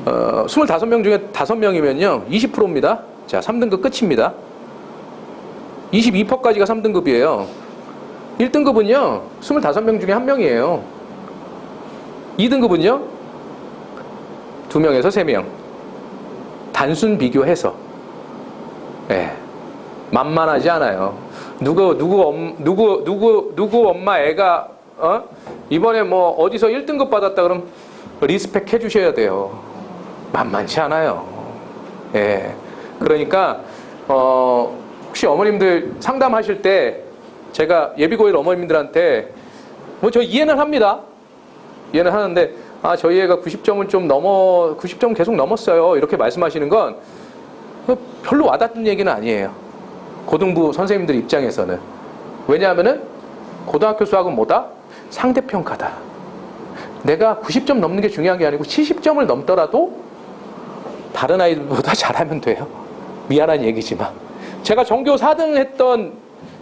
25명 중에 5명이면요 20%입니다. 자, 3등급 끝입니다. 22%까지가 3등급이에요. 1등급은요 25명 중에 1명이에요. 2등급은요 2명에서 3명. 단순 비교해서. 예. 만만하지 않아요. 누구 엄마 애가 이번에 뭐 어디서 1등급 받았다 그럼 리스펙 해주셔야 돼요. 만만치 않아요. 예. 그러니까 혹시 어머님들 상담하실 때 제가 예비고1 어머님들한테 뭐 저 이해는 합니다. 이해는 하는데 저희 애가 90점을 90점 계속 넘었어요. 이렇게 말씀하시는 건 별로 와닿는 얘기는 아니에요. 고등부 선생님들 입장에서는. 왜냐하면은 고등학교 수학은 뭐다? 상대평가다. 내가 90점 넘는 게 중요한 게 아니고 70점을 넘더라도 다른 아이들보다 잘하면 돼요. 미안한 얘기지만. 제가 전교 4등 했던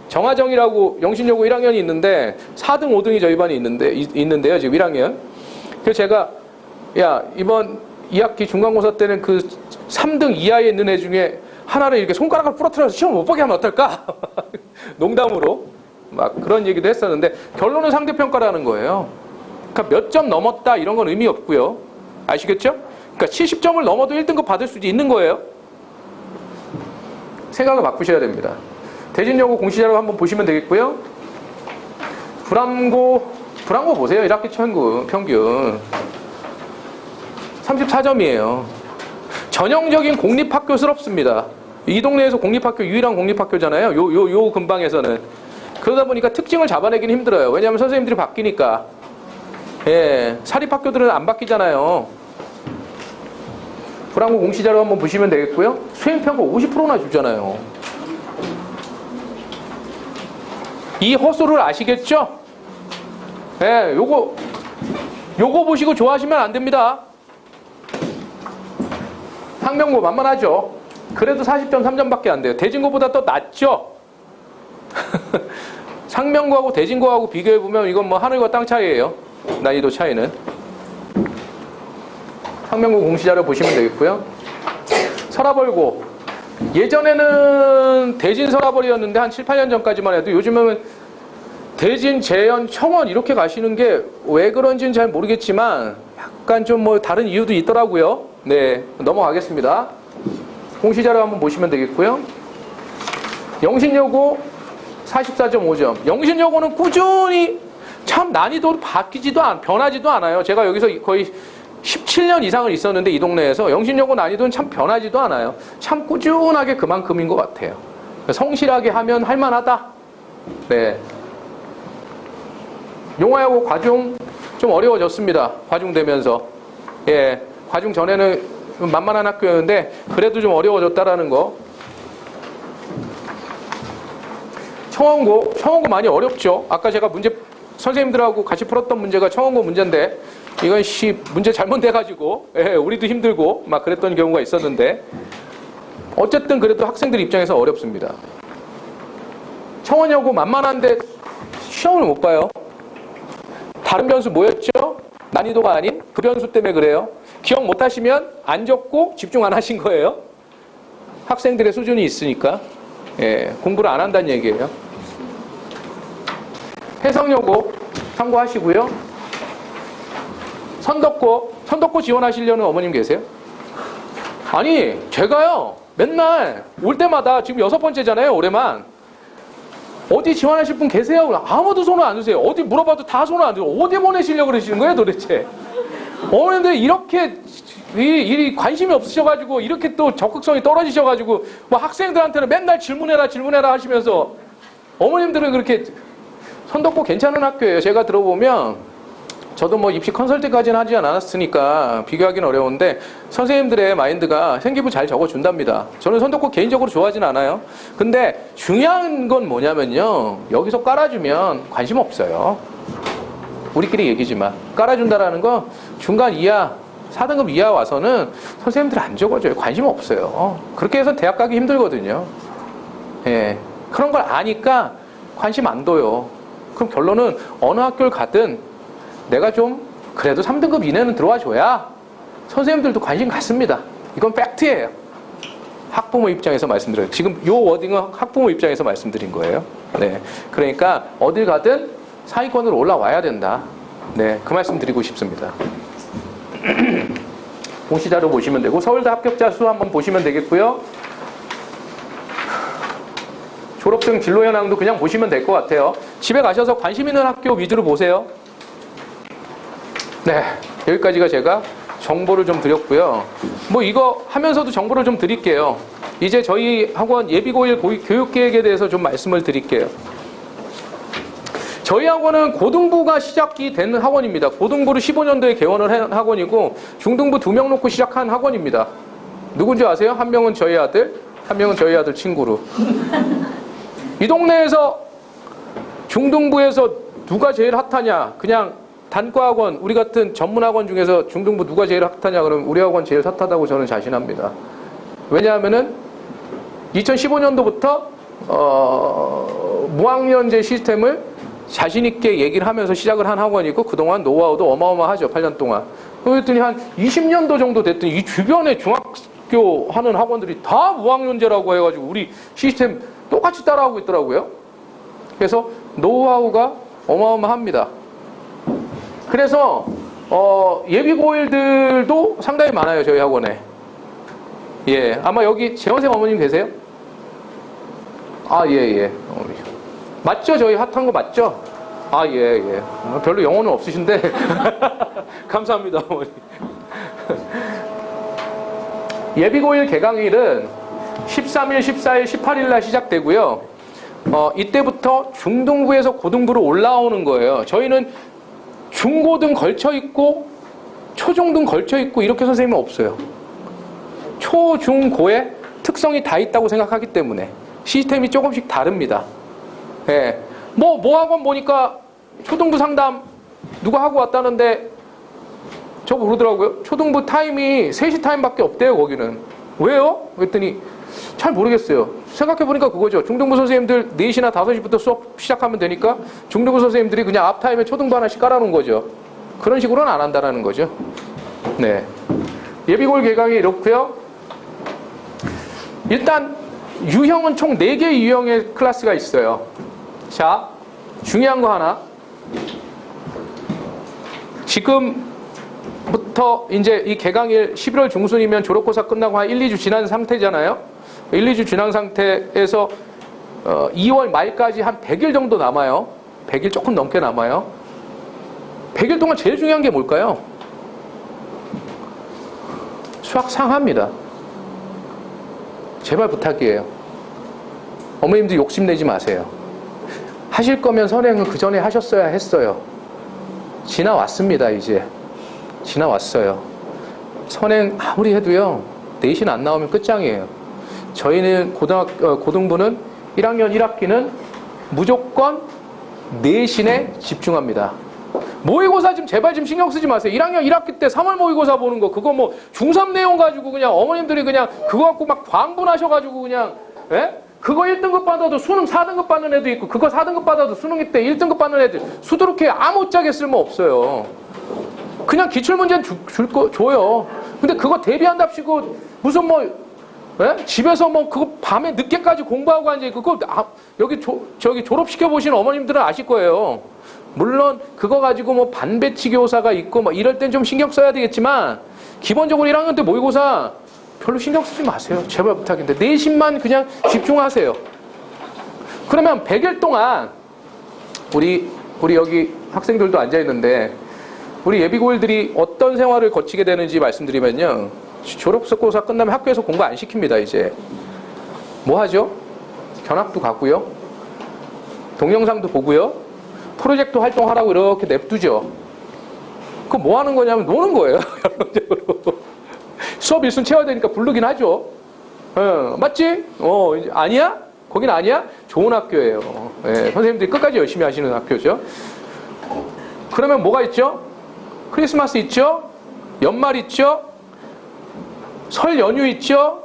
정하정이라고 영신여고 1학년이 있는데 4등, 5등이 저희 반이 있는데요. 지금 1학년. 그래서 제가 이번 2학기 중간고사 때는 그 3등 이하에 있는 애 중에 하나를 이렇게 손가락을 부러뜨려서 시험 못 보게 하면 어떨까? 농담으로 막 그런 얘기도 했었는데 결론은 상대평가라는 거예요. 그러니까 몇 점 넘었다 이런 건 의미 없고요. 아시겠죠? 그러니까 70점을 넘어도 1등급 받을 수 있는 거예요. 생각을 바꾸셔야 됩니다. 대진여고 공시자료 한번 보시면 되겠고요. 불암고 보세요. 1학기 평균 34점이에요. 전형적인 공립학교스럽습니다. 이 동네에서 공립학교 유일한 공립학교잖아요. 요 근방에서는. 그러다 보니까 특징을 잡아내기는 힘들어요. 왜냐하면 선생님들이 바뀌니까. 예, 사립학교들은 안 바뀌잖아요. 불암고 공시자료 한번 보시면 되겠고요. 수행평가 50%나 주잖아요. 이 허수를 아시겠죠? 예, 요거 보시고 좋아하시면 안 됩니다. 상명고 만만하죠? 그래도 40점 3점밖에 안 돼요. 대진고보다 더 낫죠? 상명고하고 대진고하고 비교해보면 이건 뭐 하늘과 땅 차이예요. 난이도 차이는. 상명고 공시자료 보시면 되겠고요. 서라벌고. 예전에는 대진 서라벌이었는데 한 7, 8년 전까지만 해도 요즘은 대진, 재연, 청원 이렇게 가시는 게 왜 그런지는 잘 모르겠지만 약간 좀 뭐 다른 이유도 있더라고요. 네, 넘어가겠습니다. 공시자료 한번 보시면 되겠고요. 영신여고 44.5점. 영신여고는 꾸준히 참 난이도 변하지도 않아요. 제가 여기서 거의 17년 이상을 있었는데 이 동네에서 영신여고 난이도는 참 변하지도 않아요. 참 꾸준하게 그만큼인 것 같아요. 성실하게 하면 할만하다. 네. 용화여고 과중 좀 어려워졌습니다. 과중되면서. 예. 과중 전에는 만만한 학교였는데 그래도 좀 어려워졌다라는 거. 청원고 많이 어렵죠. 아까 제가 선생님들하고 같이 풀었던 문제가 청원고 문제인데 이건 문제 잘못돼가지고 우리도 힘들고 막 그랬던 경우가 있었는데 어쨌든 그래도 학생들 입장에서 어렵습니다. 청원여고 만만한데 시험을 못 봐요. 다른 변수 뭐였죠? 난이도가 아닌 그 변수 때문에 그래요. 기억 못 하시면 안 적고 집중 안 하신 거예요. 학생들의 수준이 있으니까. 예, 공부를 안 한다는 얘기예요. 해성여고 참고하시고요. 선덕고 지원하시려는 어머님 계세요? 아니, 제가요, 맨날 올 때마다 지금 6번째잖아요, 올해만. 어디 지원하실 분 계세요? 아무도 손을 안 드세요. 어디 물어봐도 다 손을 안 들고 어디 보내시려고 그러시는 거예요, 도대체? 어머님들 이렇게 이 관심이 없으셔가지고 이렇게 또 적극성이 떨어지셔가지고 뭐 학생들한테는 맨날 질문해라 하시면서 어머님들은 그렇게 선덕고 괜찮은 학교예요. 제가 들어보면 저도 뭐 입시 컨설팅까지는 하지 않았으니까 비교하기는 어려운데 선생님들의 마인드가 생기부 잘 적어준답니다. 저는 선도국 개인적으로 좋아하진 않아요. 근데 중요한 건 뭐냐면요. 여기서 깔아주면 관심 없어요. 우리끼리 얘기지만 깔아준다라는 건 중간 이하 4등급 이하 와서는 선생님들 안 적어줘요. 관심 없어요. 그렇게 해서 대학 가기 힘들거든요. 예. 그런 걸 아니까 관심 안 둬요. 그럼 결론은 어느 학교를 가든 내가 좀 그래도 3등급 이내는 들어와 줘야 선생님들도 관심 갖습니다. 이건 팩트예요. 학부모 입장에서 말씀드려요. 지금 요 워딩은 학부모 입장에서 말씀드린 거예요. 네. 그러니까 어딜 가든 상위권으로 올라와야 된다. 네. 그 말씀 드리고 싶습니다. 공시자료 보시면 되고 서울대 합격자 수 한번 보시면 되겠고요. 졸업생 진로 현황도 그냥 보시면 될 것 같아요. 집에 가셔서 관심 있는 학교 위주로 보세요. 네, 여기까지가 제가 정보를 좀 드렸고요. 뭐 이거 하면서도 정보를 좀 드릴게요. 이제 저희 학원 예비고1 교육계획에 대해서 좀 말씀을 드릴게요. 저희 학원은 고등부가 시작이 된 학원입니다. 고등부를 15년도에 개원을 한 학원이고 중등부 2명 놓고 시작한 학원입니다. 누군지 아세요? 한 명은 저희 아들, 한 명은 저희 아들 친구로. 이 동네에서 중등부에서 누가 제일 핫하냐? 그냥 단과학원, 우리 같은 전문학원 중에서 중등부 누가 제일 핫하냐? 그러면 우리 학원 제일 핫하다고 저는 자신합니다. 왜냐하면은 2015년도부터 무학년제 시스템을 자신있게 얘기를 하면서 시작을 한 학원이고 그동안 노하우도 어마어마하죠. 8년 동안. 그랬더니 한 20년도 정도 됐더니 이 주변에 중학교 하는 학원들이 다 무학년제라고 해가지고 우리 시스템 똑같이 따라하고 있더라고요. 그래서 노하우가 어마어마합니다. 그래서 예비고1들도 상당히 많아요. 저희 학원에. 예, 아마 여기 재원생 어머님 계세요? 아, 예. 맞죠? 저희 핫한 거 맞죠? 아, 예. 별로 영혼은 없으신데 감사합니다, 어머니. 예비고1 개강일은 13일, 14일, 18일 날 시작되고요. 이때부터 중등부에서 고등부로 올라오는 거예요. 저희는 중고등 걸쳐있고 초중등 걸쳐있고 이렇게 선생님은 없어요. 초, 중, 고의 특성이 다 있다고 생각하기 때문에 시스템이 조금씩 다릅니다. 예. 뭐 학원 보니까 초등부 상담 누가 하고 왔다는데 저거 그러더라고요. 초등부 타임이 3시 타임밖에 없대요. 거기는. 왜요? 그랬더니 잘 모르겠어요. 생각해보니까 그거죠. 중등부 선생님들 4시나 5시부터 수업 시작하면 되니까 중등부 선생님들이 그냥 앞타임에 초등부 하나씩 깔아놓은 거죠. 그런 식으로는 안 한다는 거죠. 네. 예비고1 개강이 이렇고요. 일단 유형은 총 4개의 유형의 클래스가 있어요. 자, 중요한 거 하나. 지금부터 이제 이 개강일 11월 중순이면 졸업고사 끝나고 한 1, 2주 지난 상태잖아요. 1, 2주 지난 상태에서 2월 말까지 한 100일 정도 남아요. 100일 조금 넘게 남아요. 100일 동안 제일 중요한 게 뭘까요? 수학 상하입니다. 제발 부탁이에요. 어머님들 욕심내지 마세요. 하실 거면 선행은 그 전에 하셨어야 했어요. 지나왔습니다. 이제 지나왔어요. 선행 아무리 해도요 4시는 안 나오면 끝장이에요. 저희는 고등부는 1학년 1학기는 무조건 내신에 집중합니다. 모의고사 좀 제발 좀 신경 쓰지 마세요. 1학년 1학기 때 3월 모의고사 보는 거 그거 뭐 중3 내용 가지고 그냥 어머님들이 그냥 그거 갖고 막 광분하셔가지고 그냥 예? 그거 1등급 받아도 수능 4등급 받는 애도 있고 그거 4등급 받아도 수능 때 1등급 받는 애들 수두룩해 아무짝에 쓸모 없어요. 그냥 기출문제는 줘요. 근데 그거 대비한답시고 무슨 뭐 예? 집에서 뭐 그거 밤에 늦게까지 공부하고 앉아있고 그거 여기 저기 졸업시켜 보신 어머님들은 아실 거예요. 물론 그거 가지고 뭐 반배치 교사가 있고 뭐 이럴 땐 좀 신경 써야 되겠지만 기본적으로 1학년 때 모의고사 별로 신경 쓰지 마세요. 제발 부탁인데 내신만 그냥 집중하세요. 그러면 100일 동안 우리 여기 학생들도 앉아있는데 우리 예비고1들이 어떤 생활을 거치게 되는지 말씀드리면요. 졸업고사 끝나면 학교에서 공부 안 시킵니다. 이제 뭐 하죠? 견학도 가고요. 동영상도 보고요. 프로젝트 활동하라고 이렇게 냅두죠. 그거 뭐 하는 거냐면 노는 거예요. 결론적으로. 수업 일순 채워야 되니까 부르긴 하죠. 맞지? 아니야? 거긴 아니야? 좋은 학교예요. 선생님들이 끝까지 열심히 하시는 학교죠. 그러면 뭐가 있죠? 크리스마스 있죠? 연말 있죠? 설 연휴 있죠?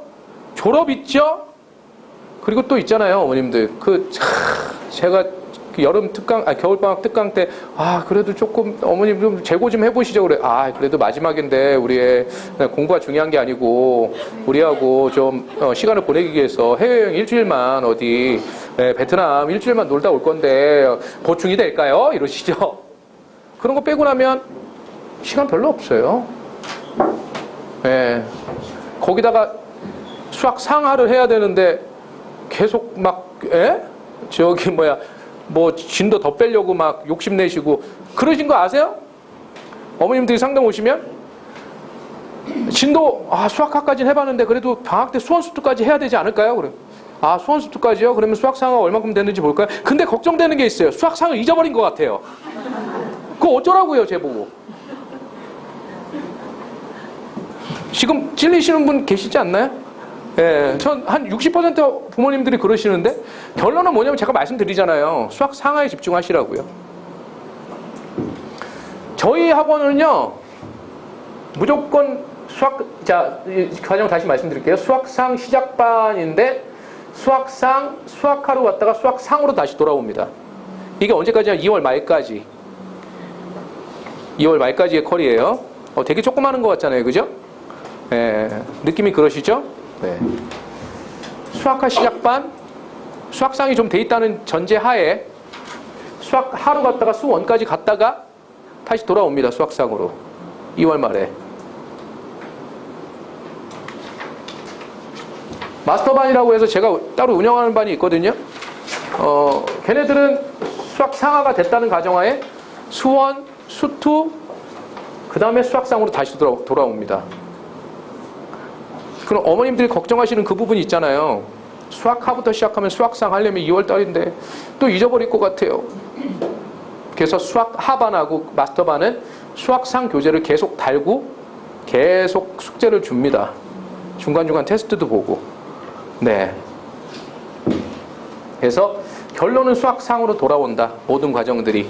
졸업 있죠? 그리고 또 있잖아요, 어머님들. 제가 여름 특강, 겨울방학 특강 때, 그래도 조금, 어머님 좀 재고 좀 해보시죠. 그래. 그래도 마지막인데, 우리의 공부가 중요한 게 아니고, 우리하고 좀, 시간을 보내기 위해서 해외여행 일주일만 어디, 베트남 일주일만 놀다 올 건데, 보충이 될까요? 이러시죠. 그런 거 빼고 나면, 시간 별로 없어요. 거기다가 수학 상하를 해야 되는데, 계속 진도 더 빼려고 막 욕심내시고 그러신 거 아세요? 어머님들이 상담 오시면 진도 수학학까지는 해봤는데 그래도 방학 때 수원수투까지 해야 되지 않을까요? 그래. 수원수투까지요? 그러면 수학상하 얼마큼 되는지 볼까요? 근데 걱정되는 게 있어요. 수학상을 잊어버린 것 같아요. 그거 어쩌라고요, 제보고. 지금 찔리시는 분 계시지 않나요? 전 한 60% 부모님들이 그러시는데 결론은 뭐냐면 제가 말씀드리잖아요. 수학 상하에 집중하시라고요. 저희 학원은요 무조건 이 과정 다시 말씀드릴게요. 수학상 시작반인데 수학하러 갔다가 수학상으로 다시 돌아옵니다. 이게 언제까지냐? 2월 말까지. 2월 말까지의 컬이에요. 되게 조그마한 것 같잖아요, 그죠? 느낌이 그러시죠? 수학하 시작반, 수학상이 좀 돼 있다는 전제 하에 수학하러 갔다가 수원까지 갔다가 다시 돌아옵니다. 수학상으로 2월 말에. 마스터반이라고 해서 제가 따로 운영하는 반이 있거든요. 걔네들은 수학상하가 됐다는 가정하에 수원, 수투, 그 다음에 수학상으로 다시 돌아옵니다. 그럼 어머님들이 걱정하시는 그 부분이 있잖아요. 수학하부터 시작하면 수학상 하려면 2월 달인데 또 잊어버릴 것 같아요. 그래서 수학하반하고 마스터반은 수학상 교재를 계속 달고 계속 숙제를 줍니다. 중간중간 테스트도 보고. 그래서 결론은 수학상으로 돌아온다. 모든 과정들이.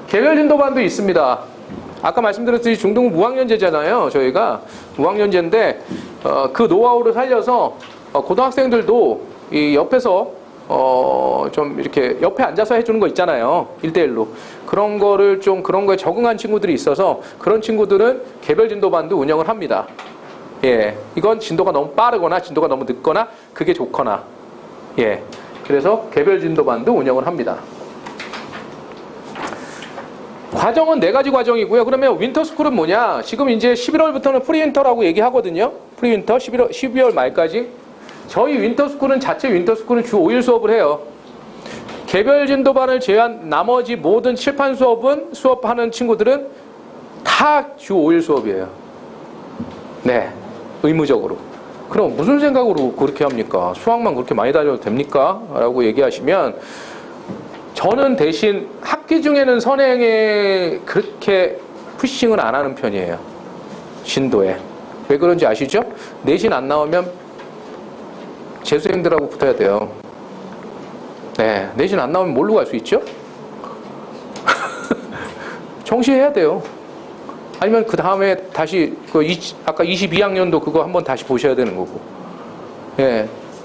개별 진도반도 있습니다. 아까 말씀드렸듯이 중등 무학년제잖아요. 저희가 무학년제인데 그 노하우를 살려서 고등학생들도 이 옆에서 좀 이렇게 옆에 앉아서 해주는 거 있잖아요. 1대1로. 그런 거에 적응한 친구들이 있어서 그런 친구들은 개별 진도반도 운영을 합니다. 이건 진도가 너무 빠르거나 진도가 너무 늦거나 그게 좋거나. 그래서 개별 진도반도 운영을 합니다. 과정은 4가지 과정이고요. 그러면 윈터스쿨은 뭐냐? 지금 이제 11월부터는 프리윈터라고 얘기하거든요. 프리윈터 12월 말까지. 저희 윈터스쿨은 자체 윈터스쿨은 주 5일 수업을 해요. 개별 진도반을 제외한 나머지 모든 칠판 수업하는 친구들은 다 주 5일 수업이에요. 의무적으로. 그럼 무슨 생각으로 그렇게 합니까? 수학만 그렇게 많이 다녀도 됩니까? 라고 얘기하시면 저는 대신 학기 중에는 선행에 그렇게 푸싱을 안 하는 편이에요. 진도에. 왜 그런지 아시죠? 내신 안 나오면 재수생들하고 붙어야 돼요. 내신 안 나오면 뭘로 갈 수 있죠? 정시해야 돼요. 아니면 그 다음에 다시 아까 22학년도 그거 한번 다시 보셔야 되는 거고.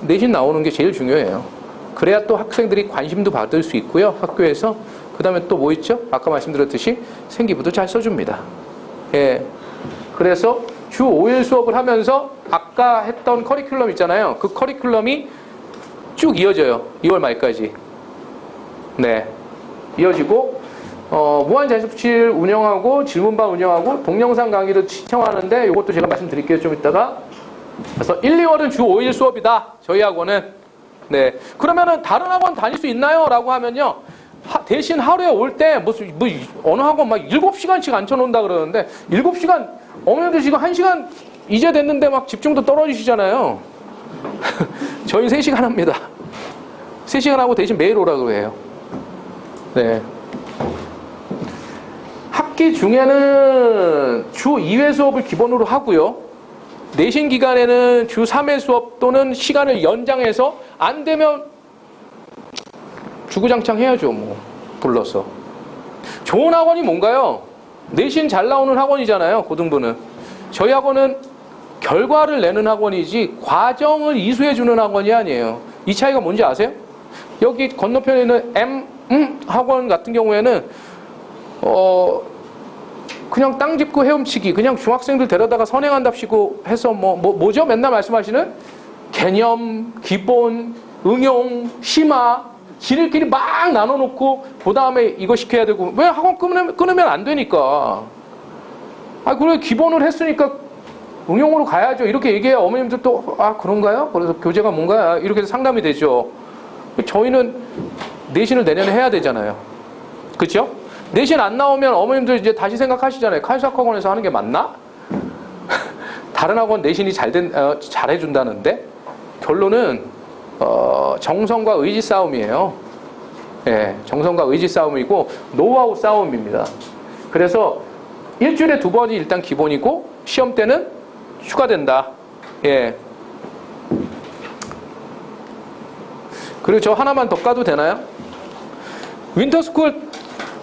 내신 나오는 게 제일 중요해요. 그래야 또 학생들이 관심도 받을 수 있고요. 학교에서. 그 다음에 또 뭐 있죠? 아까 말씀드렸듯이 생기부도 잘 써줍니다. 그래서 주 5일 수업을 하면서 아까 했던 커리큘럼 있잖아요. 그 커리큘럼이 쭉 이어져요. 2월 말까지. 이어지고 무한자습실 운영하고 질문반 운영하고 동영상 강의도 시청하는데 이것도 제가 말씀드릴게요. 좀 이따가. 그래서 1, 2월은 주 5일 수업이다. 저희 학원은. 그러면은 다른 학원 다닐 수 있나요? 라고 하면요. 대신 하루에 올 때 어느 학원 막 7시간씩 앉혀놓는다 그러는데 7시간 어머님들 지금 1시간 이제 됐는데 막 집중도 떨어지시잖아요. 저희 3시간 합니다. 3시간 하고 대신 매일 오라고 해요. 학기 중에는 주 2회 수업을 기본으로 하고요. 내신 기간에는 주 3회 수업 또는 시간을 연장해서 안 되면 주구장창 해야죠. 뭐 불러서. 좋은 학원이 뭔가요? 내신 잘 나오는 학원이잖아요. 고등부는. 저희 학원은 결과를 내는 학원이지 과정을 이수해주는 학원이 아니에요. 이 차이가 뭔지 아세요? 여기 건너편에 있는 학원 같은 경우에는 그냥 땅 짚고 헤엄치기, 그냥 중학생들 데려다가 선행한답시고 해서 뭐죠? 맨날 말씀하시는 개념, 기본, 응용, 심화, 지들끼리 막 나눠놓고 그 다음에 이거 시켜야 되고. 왜? 학원 끊으면 안 되니까. 그래 기본을 했으니까 응용으로 가야죠. 이렇게 얘기해야 어머님들 또 그런가요? 그래서 교재가 뭔가 이렇게 해서 상담이 되죠. 저희는 내신을 내년에 해야 되잖아요. 그렇죠? 내신 안 나오면 어머님들 이제 다시 생각하시잖아요. 칼수학학원에서 하는 게 맞나? 다른 학원 내신이 잘해준다는데 결론은 정성과 의지 싸움이에요. 예, 정성과 의지 싸움이고 노하우 싸움입니다. 그래서 일주일에 2번이 일단 기본이고 시험 때는 추가된다. 예. 그리고 저 하나만 더 까도 되나요? 윈터스쿨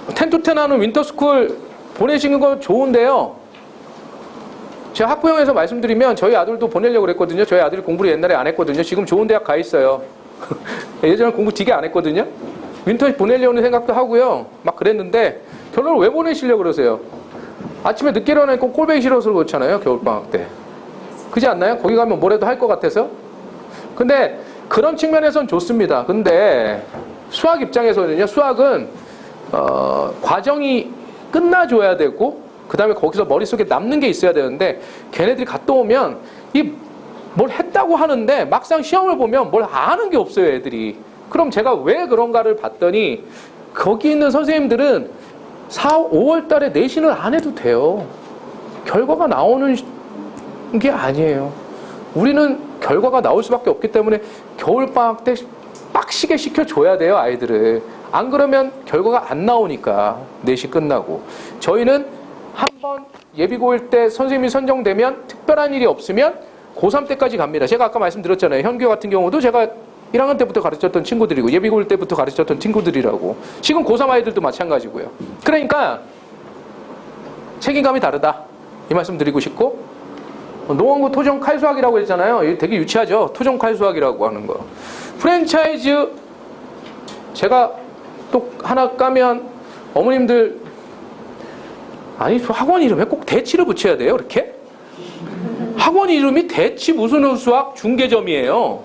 10-10 하는 윈터스쿨 보내시는 건 좋은데요. 제가 학부형에서 말씀드리면 저희 아들도 보내려고 그랬거든요. 저희 아들이 공부를 옛날에 안 했거든요. 지금 좋은 대학 가 있어요. 예전에 공부 되게 안 했거든요. 윈터 보내려는 생각도 하고요. 막 그랬는데 결론은 왜 보내시려고 그러세요? 아침에 늦게 일어나니까 꼴보기 싫어서 그렇잖아요. 겨울방학 때. 그렇지 않나요? 거기 가면 뭐라도 할 것 같아서. 근데 그런 측면에서는 좋습니다. 근데 수학 입장에서는요. 수학은 과정이 끝나줘야 되고 그 다음에 거기서 머릿속에 남는 게 있어야 되는데 걔네들이 갔다 오면 뭘 했다고 하는데 막상 시험을 보면 뭘 아는 게 없어요. 애들이. 그럼 제가 왜 그런가를 봤더니 거기 있는 선생님들은 5월 달에 내신을 안 해도 돼요. 결과가 나오는 게 아니에요. 우리는 결과가 나올 수밖에 없기 때문에 겨울방학 때 빡시게 시켜줘야 돼요. 아이들을. 안 그러면 결과가 안 나오니까 내신 끝나고. 저희는 한번 예비고일 때 선생님이 선정되면 특별한 일이 없으면 고3 때까지 갑니다. 제가 아까 말씀드렸잖아요. 현교 같은 경우도 제가 1학년 때부터 가르쳤던 친구들이고 예비고일 때부터 가르쳤던 친구들이라고. 지금 고3 아이들도 마찬가지고요. 그러니까 책임감이 다르다. 이 말씀 드리고 싶고, 노원구 토종 칼수학이라고 했잖아요. 이게 되게 유치하죠. 토종 칼수학이라고 하는 거. 프랜차이즈 제가 또 하나 까면 어머님들 아니 학원 이름에 꼭 대치를 붙여야 돼요. 이렇게? 학원 이름이 대치 무슨 수학 중개점이에요.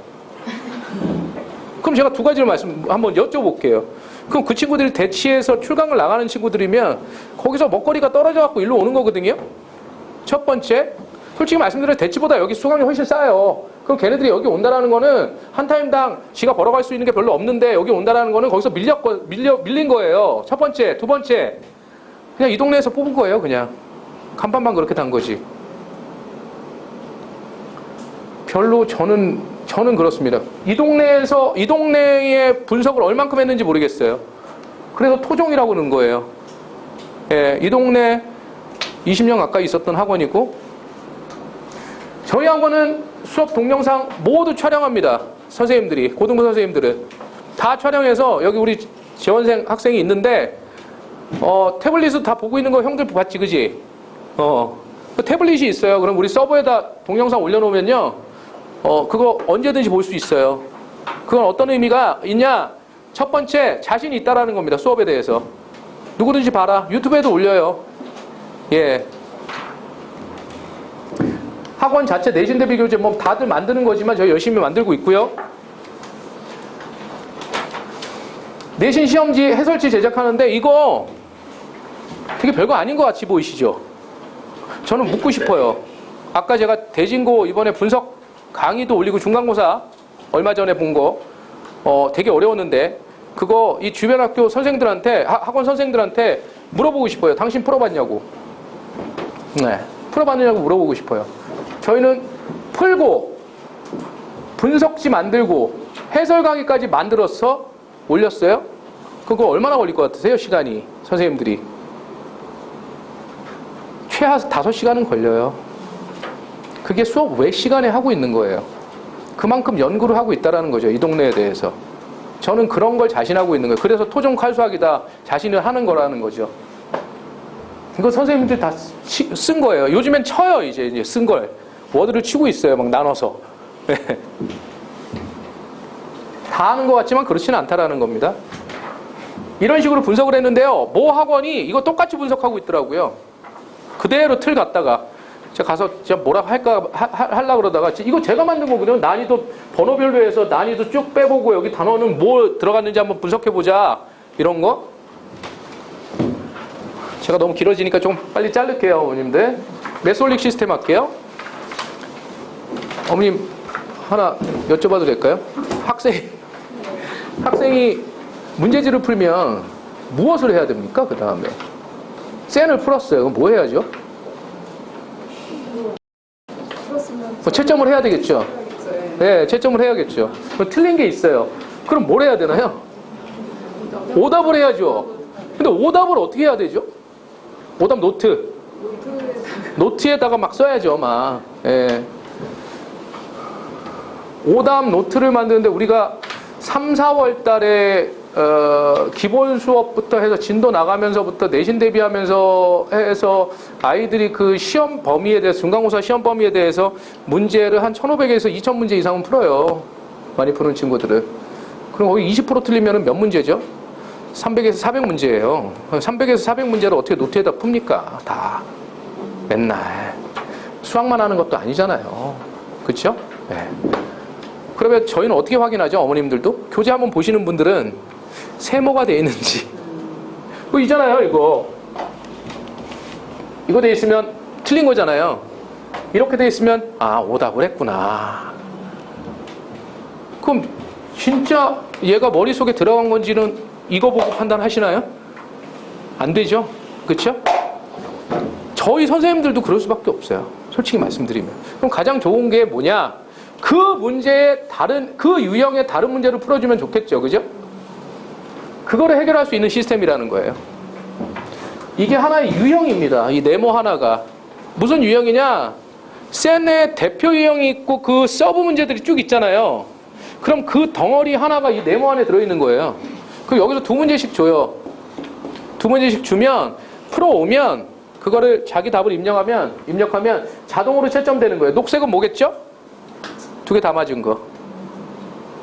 그럼 제가 2가지를 한번 여쭤볼게요. 그럼 그 친구들이 대치에서 출강을 나가는 친구들이면 거기서 먹거리가 떨어져갖고 일로 오는 거거든요. 첫 번째, 솔직히 말씀드려요. 대치보다 여기 수강이 훨씬 싸요. 그럼 걔네들이 여기 온다라는 거는 한 타임당 지가 벌어갈 수 있는 게 별로 없는데 여기 온다라는 거는 거기서 밀린 거예요. 첫 번째. 2번째, 그냥 이 동네에서 뽑은 거예요. 그냥 간판만 그렇게 단 거지. 별로 저는 그렇습니다. 이 동네의 분석을 얼만큼 했는지 모르겠어요. 그래서 토종이라고 그러는 거예요. 예, 이 동네 20년 가까이 있었던 학원이고, 저희 학원은 수업 동영상 모두 촬영합니다. 선생님들이, 고등부 선생님들은 다 촬영해서 여기 우리 재원생 학생이 있는데 태블릿을 다 보고 있는 거 형들 봤지, 그지? 태블릿이 있어요. 그럼 우리 서버에다 동영상 올려놓으면요, 그거 언제든지 볼 수 있어요. 그건 어떤 의미가 있냐? 첫 번째, 자신이 있다라는 겁니다. 수업에 대해서. 누구든지 봐라. 유튜브에도 올려요. 예. 학원 자체 내신 대비 교재 뭐 다들 만드는 거지만 저희 열심히 만들고 있고요. 내신 시험지 해설지 제작하는데 이거 되게 별거 아닌 것 같이 보이시죠? 저는 묻고 싶어요. 아까 제가 대진고 이번에 분석 강의도 올리고 중간고사 얼마 전에 본 거 되게 어려웠는데 그거 이 주변 학교 선생들한테, 학원 선생들한테 물어보고 싶어요. 당신 풀어봤냐고. 네, 풀어봤느냐고 물어보고 싶어요. 저희는 풀고 분석지 만들고 해설 강의까지 만들어서 올렸어요. 그거 얼마나 걸릴 것 같으세요? 시간이. 선생님들이. 최하 5시간은 걸려요. 그게 수업 외 시간에 하고 있는 거예요. 그만큼 연구를 하고 있다는 거죠. 이 동네에 대해서. 저는 그런 걸 자신하고 있는 거예요. 그래서 토종 칼수학이다 자신을 하는 거라는 거죠. 이거 선생님들 다 쓴 거예요. 요즘엔 쳐요. 이제 쓴 걸. 워드를 치고 있어요. 막 나눠서. 다 아는 것 같지만 그렇지는 않다라는 겁니다. 이런 식으로 분석을 했는데요. 모 학원이 이거 똑같이 분석하고 있더라고요. 그대로 틀 갖다가 제가 가서 제가 뭐라 하려고 그러다가 이거 제가 만든 거거든요. 난이도 번호별로 해서 난이도 쭉 빼보고 여기 단어는 뭐 들어갔는지 한번 분석해보자. 이런 거. 제가 너무 길어지니까 좀 빨리 자를게요. 어머님들. 메솔릭 시스템 할게요. 어머님 하나 여쭤봐도 될까요? 학생이 문제지를 풀면 무엇을 해야 됩니까? 그 다음에 센을 풀었어요. 그럼 뭐 해야죠? 뭐 채점을 해야 되겠죠. 네, 채점을 해야겠죠. 그럼 틀린 게 있어요. 그럼 뭘 해야 되나요? 오답을 해야죠. 근데 오답을 어떻게 해야 되죠? 오답 노트에다가 막 써야죠. 막. 예. 오답 노트를 만드는데 우리가 3, 4월 달에 기본 수업부터 해서 진도 나가면서부터 내신 대비하면서 해서 아이들이 그 시험 범위에 대해서 중간고사 시험 범위에 대해서 문제를 한 1,500에서 2,000문제 이상은 풀어요. 많이 푸는 친구들은. 그럼 거기 20% 틀리면 몇 문제죠? 300에서 400문제예요. 300에서 400문제를 어떻게 노트에다 풉니까? 다. 맨날. 수학만 하는 것도 아니잖아요. 그렇죠? 네. 그러면 저희는 어떻게 확인하죠? 어머님들도? 교재 한번 보시는 분들은 세모가 돼 있는지. 뭐 있잖아요, 이거. 이거 돼 있으면 틀린 거잖아요. 이렇게 돼 있으면 아, 오답을 했구나. 그럼 진짜 얘가 머릿속에 들어간 건지는 이거 보고 판단하시나요? 안 되죠? 그렇죠? 저희 선생님들도 그럴 수밖에 없어요. 솔직히 말씀드리면. 그럼 가장 좋은 게 뭐냐? 그 문제의 그 유형의 다른 문제를 풀어주면 좋겠죠. 그죠? 그거를 해결할 수 있는 시스템이라는 거예요. 이게 하나의 유형입니다. 이 네모 하나가. 무슨 유형이냐? 센의 대표 유형이 있고 그 서브 문제들이 쭉 있잖아요. 그럼 그 덩어리 하나가 이 네모 안에 들어있는 거예요. 그럼 여기서 2문제씩 줘요. 2문제씩 주면 풀어오면 그거를 자기 답을 입력하면 자동으로 채점되는 거예요. 녹색은 뭐겠죠? 2개 다 맞은 거.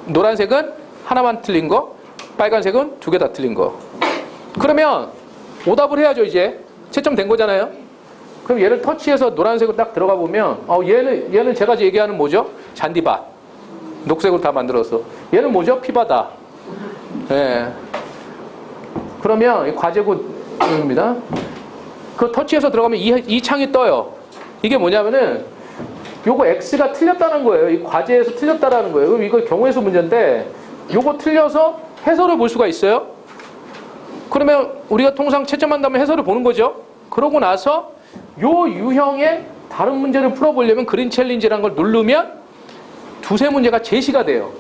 노란색은 하나만 틀린 거. 빨간색은 2개 다 틀린 거. 그러면 오답을 해야죠. 이제 채점된 거잖아요. 그럼 얘를 터치해서 노란색으로 딱 들어가 보면 얘는 제가 얘기하는 뭐죠? 잔디밭. 녹색으로 다 만들어서. 얘는 뭐죠? 피바다. 예. 그러면 이 과제고입니다. 그 터치해서 들어가면 이 창이 떠요. 이게 뭐냐면은 요거 X가 틀렸다는 거예요. 이 과제에서 틀렸다라는 거예요. 그럼 이거 경우의 수 문제인데 요거 틀려서 해설을 볼 수가 있어요. 그러면 우리가 통상 채점한 다음에 해설을 보는 거죠. 그러고 나서 요 유형의 다른 문제를 풀어보려면 그린 챌린지라는 걸 누르면 2-3문제가 제시가 돼요.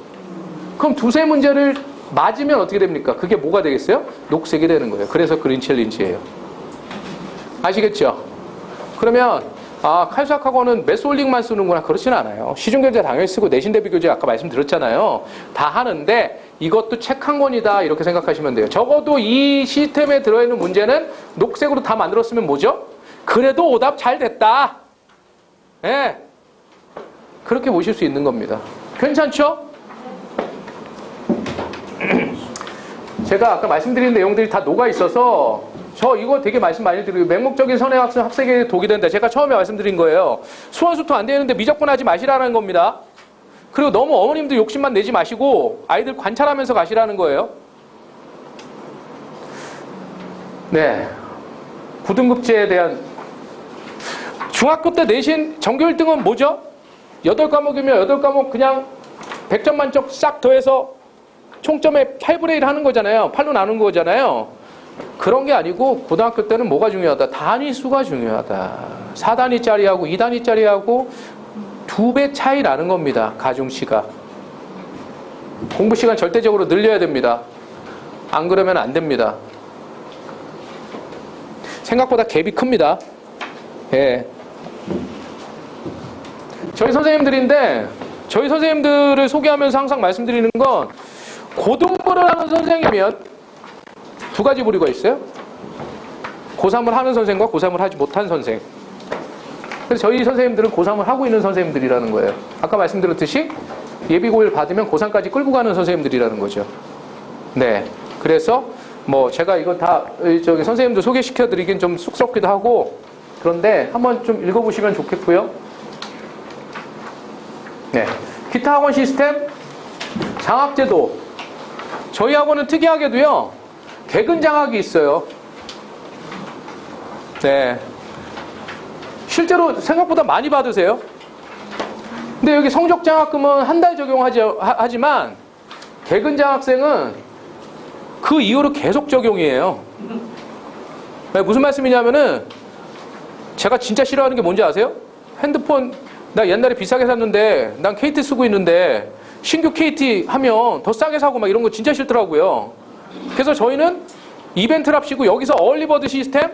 그럼 2-3문제를 맞으면 어떻게 됩니까? 그게 뭐가 되겠어요? 녹색이 되는 거예요. 그래서 그린 챌린지예요. 아시겠죠? 그러면 칼수학학원은 메솔릭만 쓰는구나. 그렇진 않아요. 시중교재 당연히 쓰고 내신 대비 교재 아까 말씀드렸잖아요. 다 하는데 이것도 책 한 권이다 이렇게 생각하시면 돼요. 적어도 이 시스템에 들어있는 문제는 녹색으로 다 만들었으면 뭐죠? 그래도 오답 잘 됐다. 예. 그렇게 보실 수 있는 겁니다. 괜찮죠? 제가 아까 말씀드린 내용들이 다 녹아 있어서 저 이거 되게 말씀 많이 드리고 맹목적인 선행 학습 학생에게 독이 된다. 제가 처음에 말씀드린 거예요. 수원수통 안 되는데 미적분하지 마시라는 겁니다. 그리고 너무 어머님들 욕심만 내지 마시고 아이들 관찰하면서 가시라는 거예요. 네. 9등급제에 대한 중학교 때 내신 전교 1등은 뭐죠? 8과목이면 8과목 그냥 100점 만점 싹 더해서 총점의 8분의 1 하는 거잖아요. 8로 나눈 거잖아요. 그런 게 아니고 고등학교 때는 뭐가 중요하다? 단위수가 중요하다. 4단위짜리하고 2단위짜리하고 2배 차이 나는 겁니다. 가중치가. 공부 시간 절대적으로 늘려야 됩니다. 안 그러면 안 됩니다. 생각보다 갭이 큽니다. 예. 저희 선생님들인데 저희 선생님들을 소개하면서 항상 말씀드리는 건 고등부를 하는 선생이면 두 가지 부류가 있어요. 고3을 하는 선생과 고3을 하지 못한 선생. 그래서 저희 선생님들은 고3을 하고 있는 선생님들이라는 거예요. 아까 말씀드렸듯이 예비고1 받으면 고3까지 끌고 가는 선생님들이라는 거죠. 네. 그래서 뭐 제가 이거 다 저기 선생님들 소개시켜 드리긴 좀 쑥스럽기도 하고 그런데 한번 좀 읽어보시면 좋겠고요. 네. 기타 학원 시스템, 장학제도. 저희 학원은 특이하게도요, 개근 장학이 있어요. 네. 실제로 생각보다 많이 받으세요. 근데 여기 성적 장학금은 한 달 적용하지만 개근 장학생은 그 이후로 계속 적용이에요. 네, 무슨 말씀이냐면은 제가 진짜 싫어하는 게 뭔지 아세요? 핸드폰 나 옛날에 비싸게 샀는데 난 KT 쓰고 있는데 신규 KT 하면 더 싸게 사고 막 이런 거 진짜 싫더라고요. 그래서 저희는 이벤트랍시고 여기서 얼리버드 시스템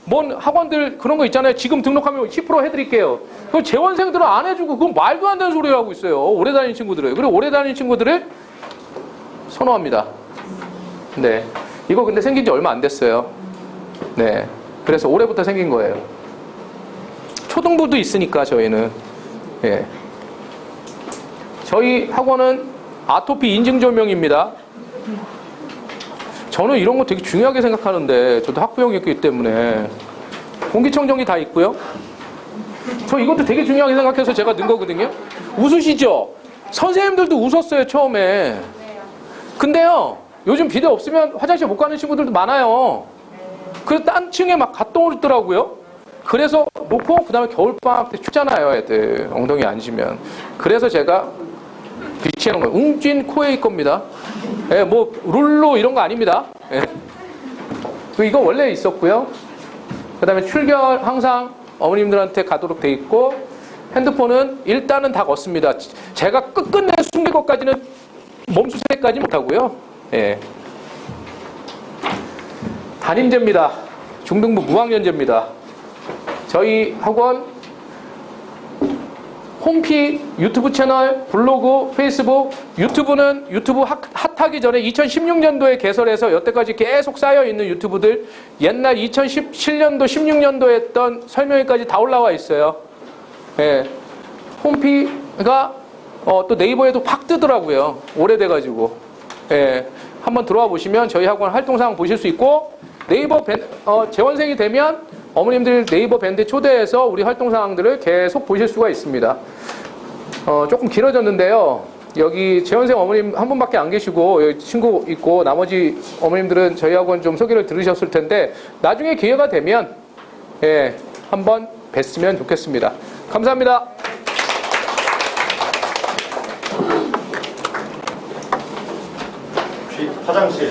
뭔 학원들 그런 거 있잖아요. 지금 등록하면 10% 해드릴게요. 그걸 재원생들은 안 해주고 그건 말도 안 되는 소리를 하고 있어요. 오래 다니는 친구들을. 그리고 오래 다니는 친구들을 선호합니다. 네. 이거 근데 생긴 지 얼마 안 됐어요. 네. 그래서 올해부터 생긴 거예요. 초등부도 있으니까 저희는. 예. 저희 학원은 아토피 인증 조명입니다. 저는 이런 거 되게 중요하게 생각하는데 저도 학부형이었기 때문에 공기청정기 다 있고요. 저 이것도 되게 중요하게 생각해서 제가 넣은 거거든요. 웃으시죠? 선생님들도 웃었어요 처음에. 근데요 요즘 비대 없으면 화장실 못 가는 친구들도 많아요. 그래서 딴 층에 막 갓동오르더라고요. 그래서 놓고 그 다음에 겨울방학 때 춥잖아요 애들 엉덩이 앉으면. 그래서 제가 비치해놓은 거예요. 웅진 코에이 겁니다. 예, 뭐 룰로 이런 거 아닙니다. 예. 이거 원래 있었고요. 그 다음에 출결 항상 어머님들한테 가도록 돼 있고 핸드폰은 일단은 다 걷습니다. 제가 끝끝내 숨길 것까지는 몸수색까지 못하고요. 예. 담임제입니다. 중등부 무학년제입니다. 저희 학원 홈피, 유튜브 채널, 블로그, 페이스북, 유튜브는 유튜브 핫하기 전에 2016년도에 개설해서 여태까지 계속 쌓여있는 유튜브들 옛날 2017년도, 16년도에 했던 설명회까지 다 올라와 있어요. 예. 홈피가 또 네이버에도 확 뜨더라고요. 오래돼가지고. 예. 한번 들어와 보시면 저희 학원 활동사항 보실 수 있고 네이버 재원생이 되면 어머님들 네이버 밴드 초대해서 우리 활동사항들을 계속 보실 수가 있습니다. 조금 길어졌는데요. 여기 재원생 어머님 한 분밖에 안 계시고 여기 친구 있고 나머지 어머님들은 저희 학원 좀 소개를 들으셨을 텐데 나중에 기회가 되면 예, 한번 뵀으면 좋겠습니다. 감사합니다. 혹시 화장실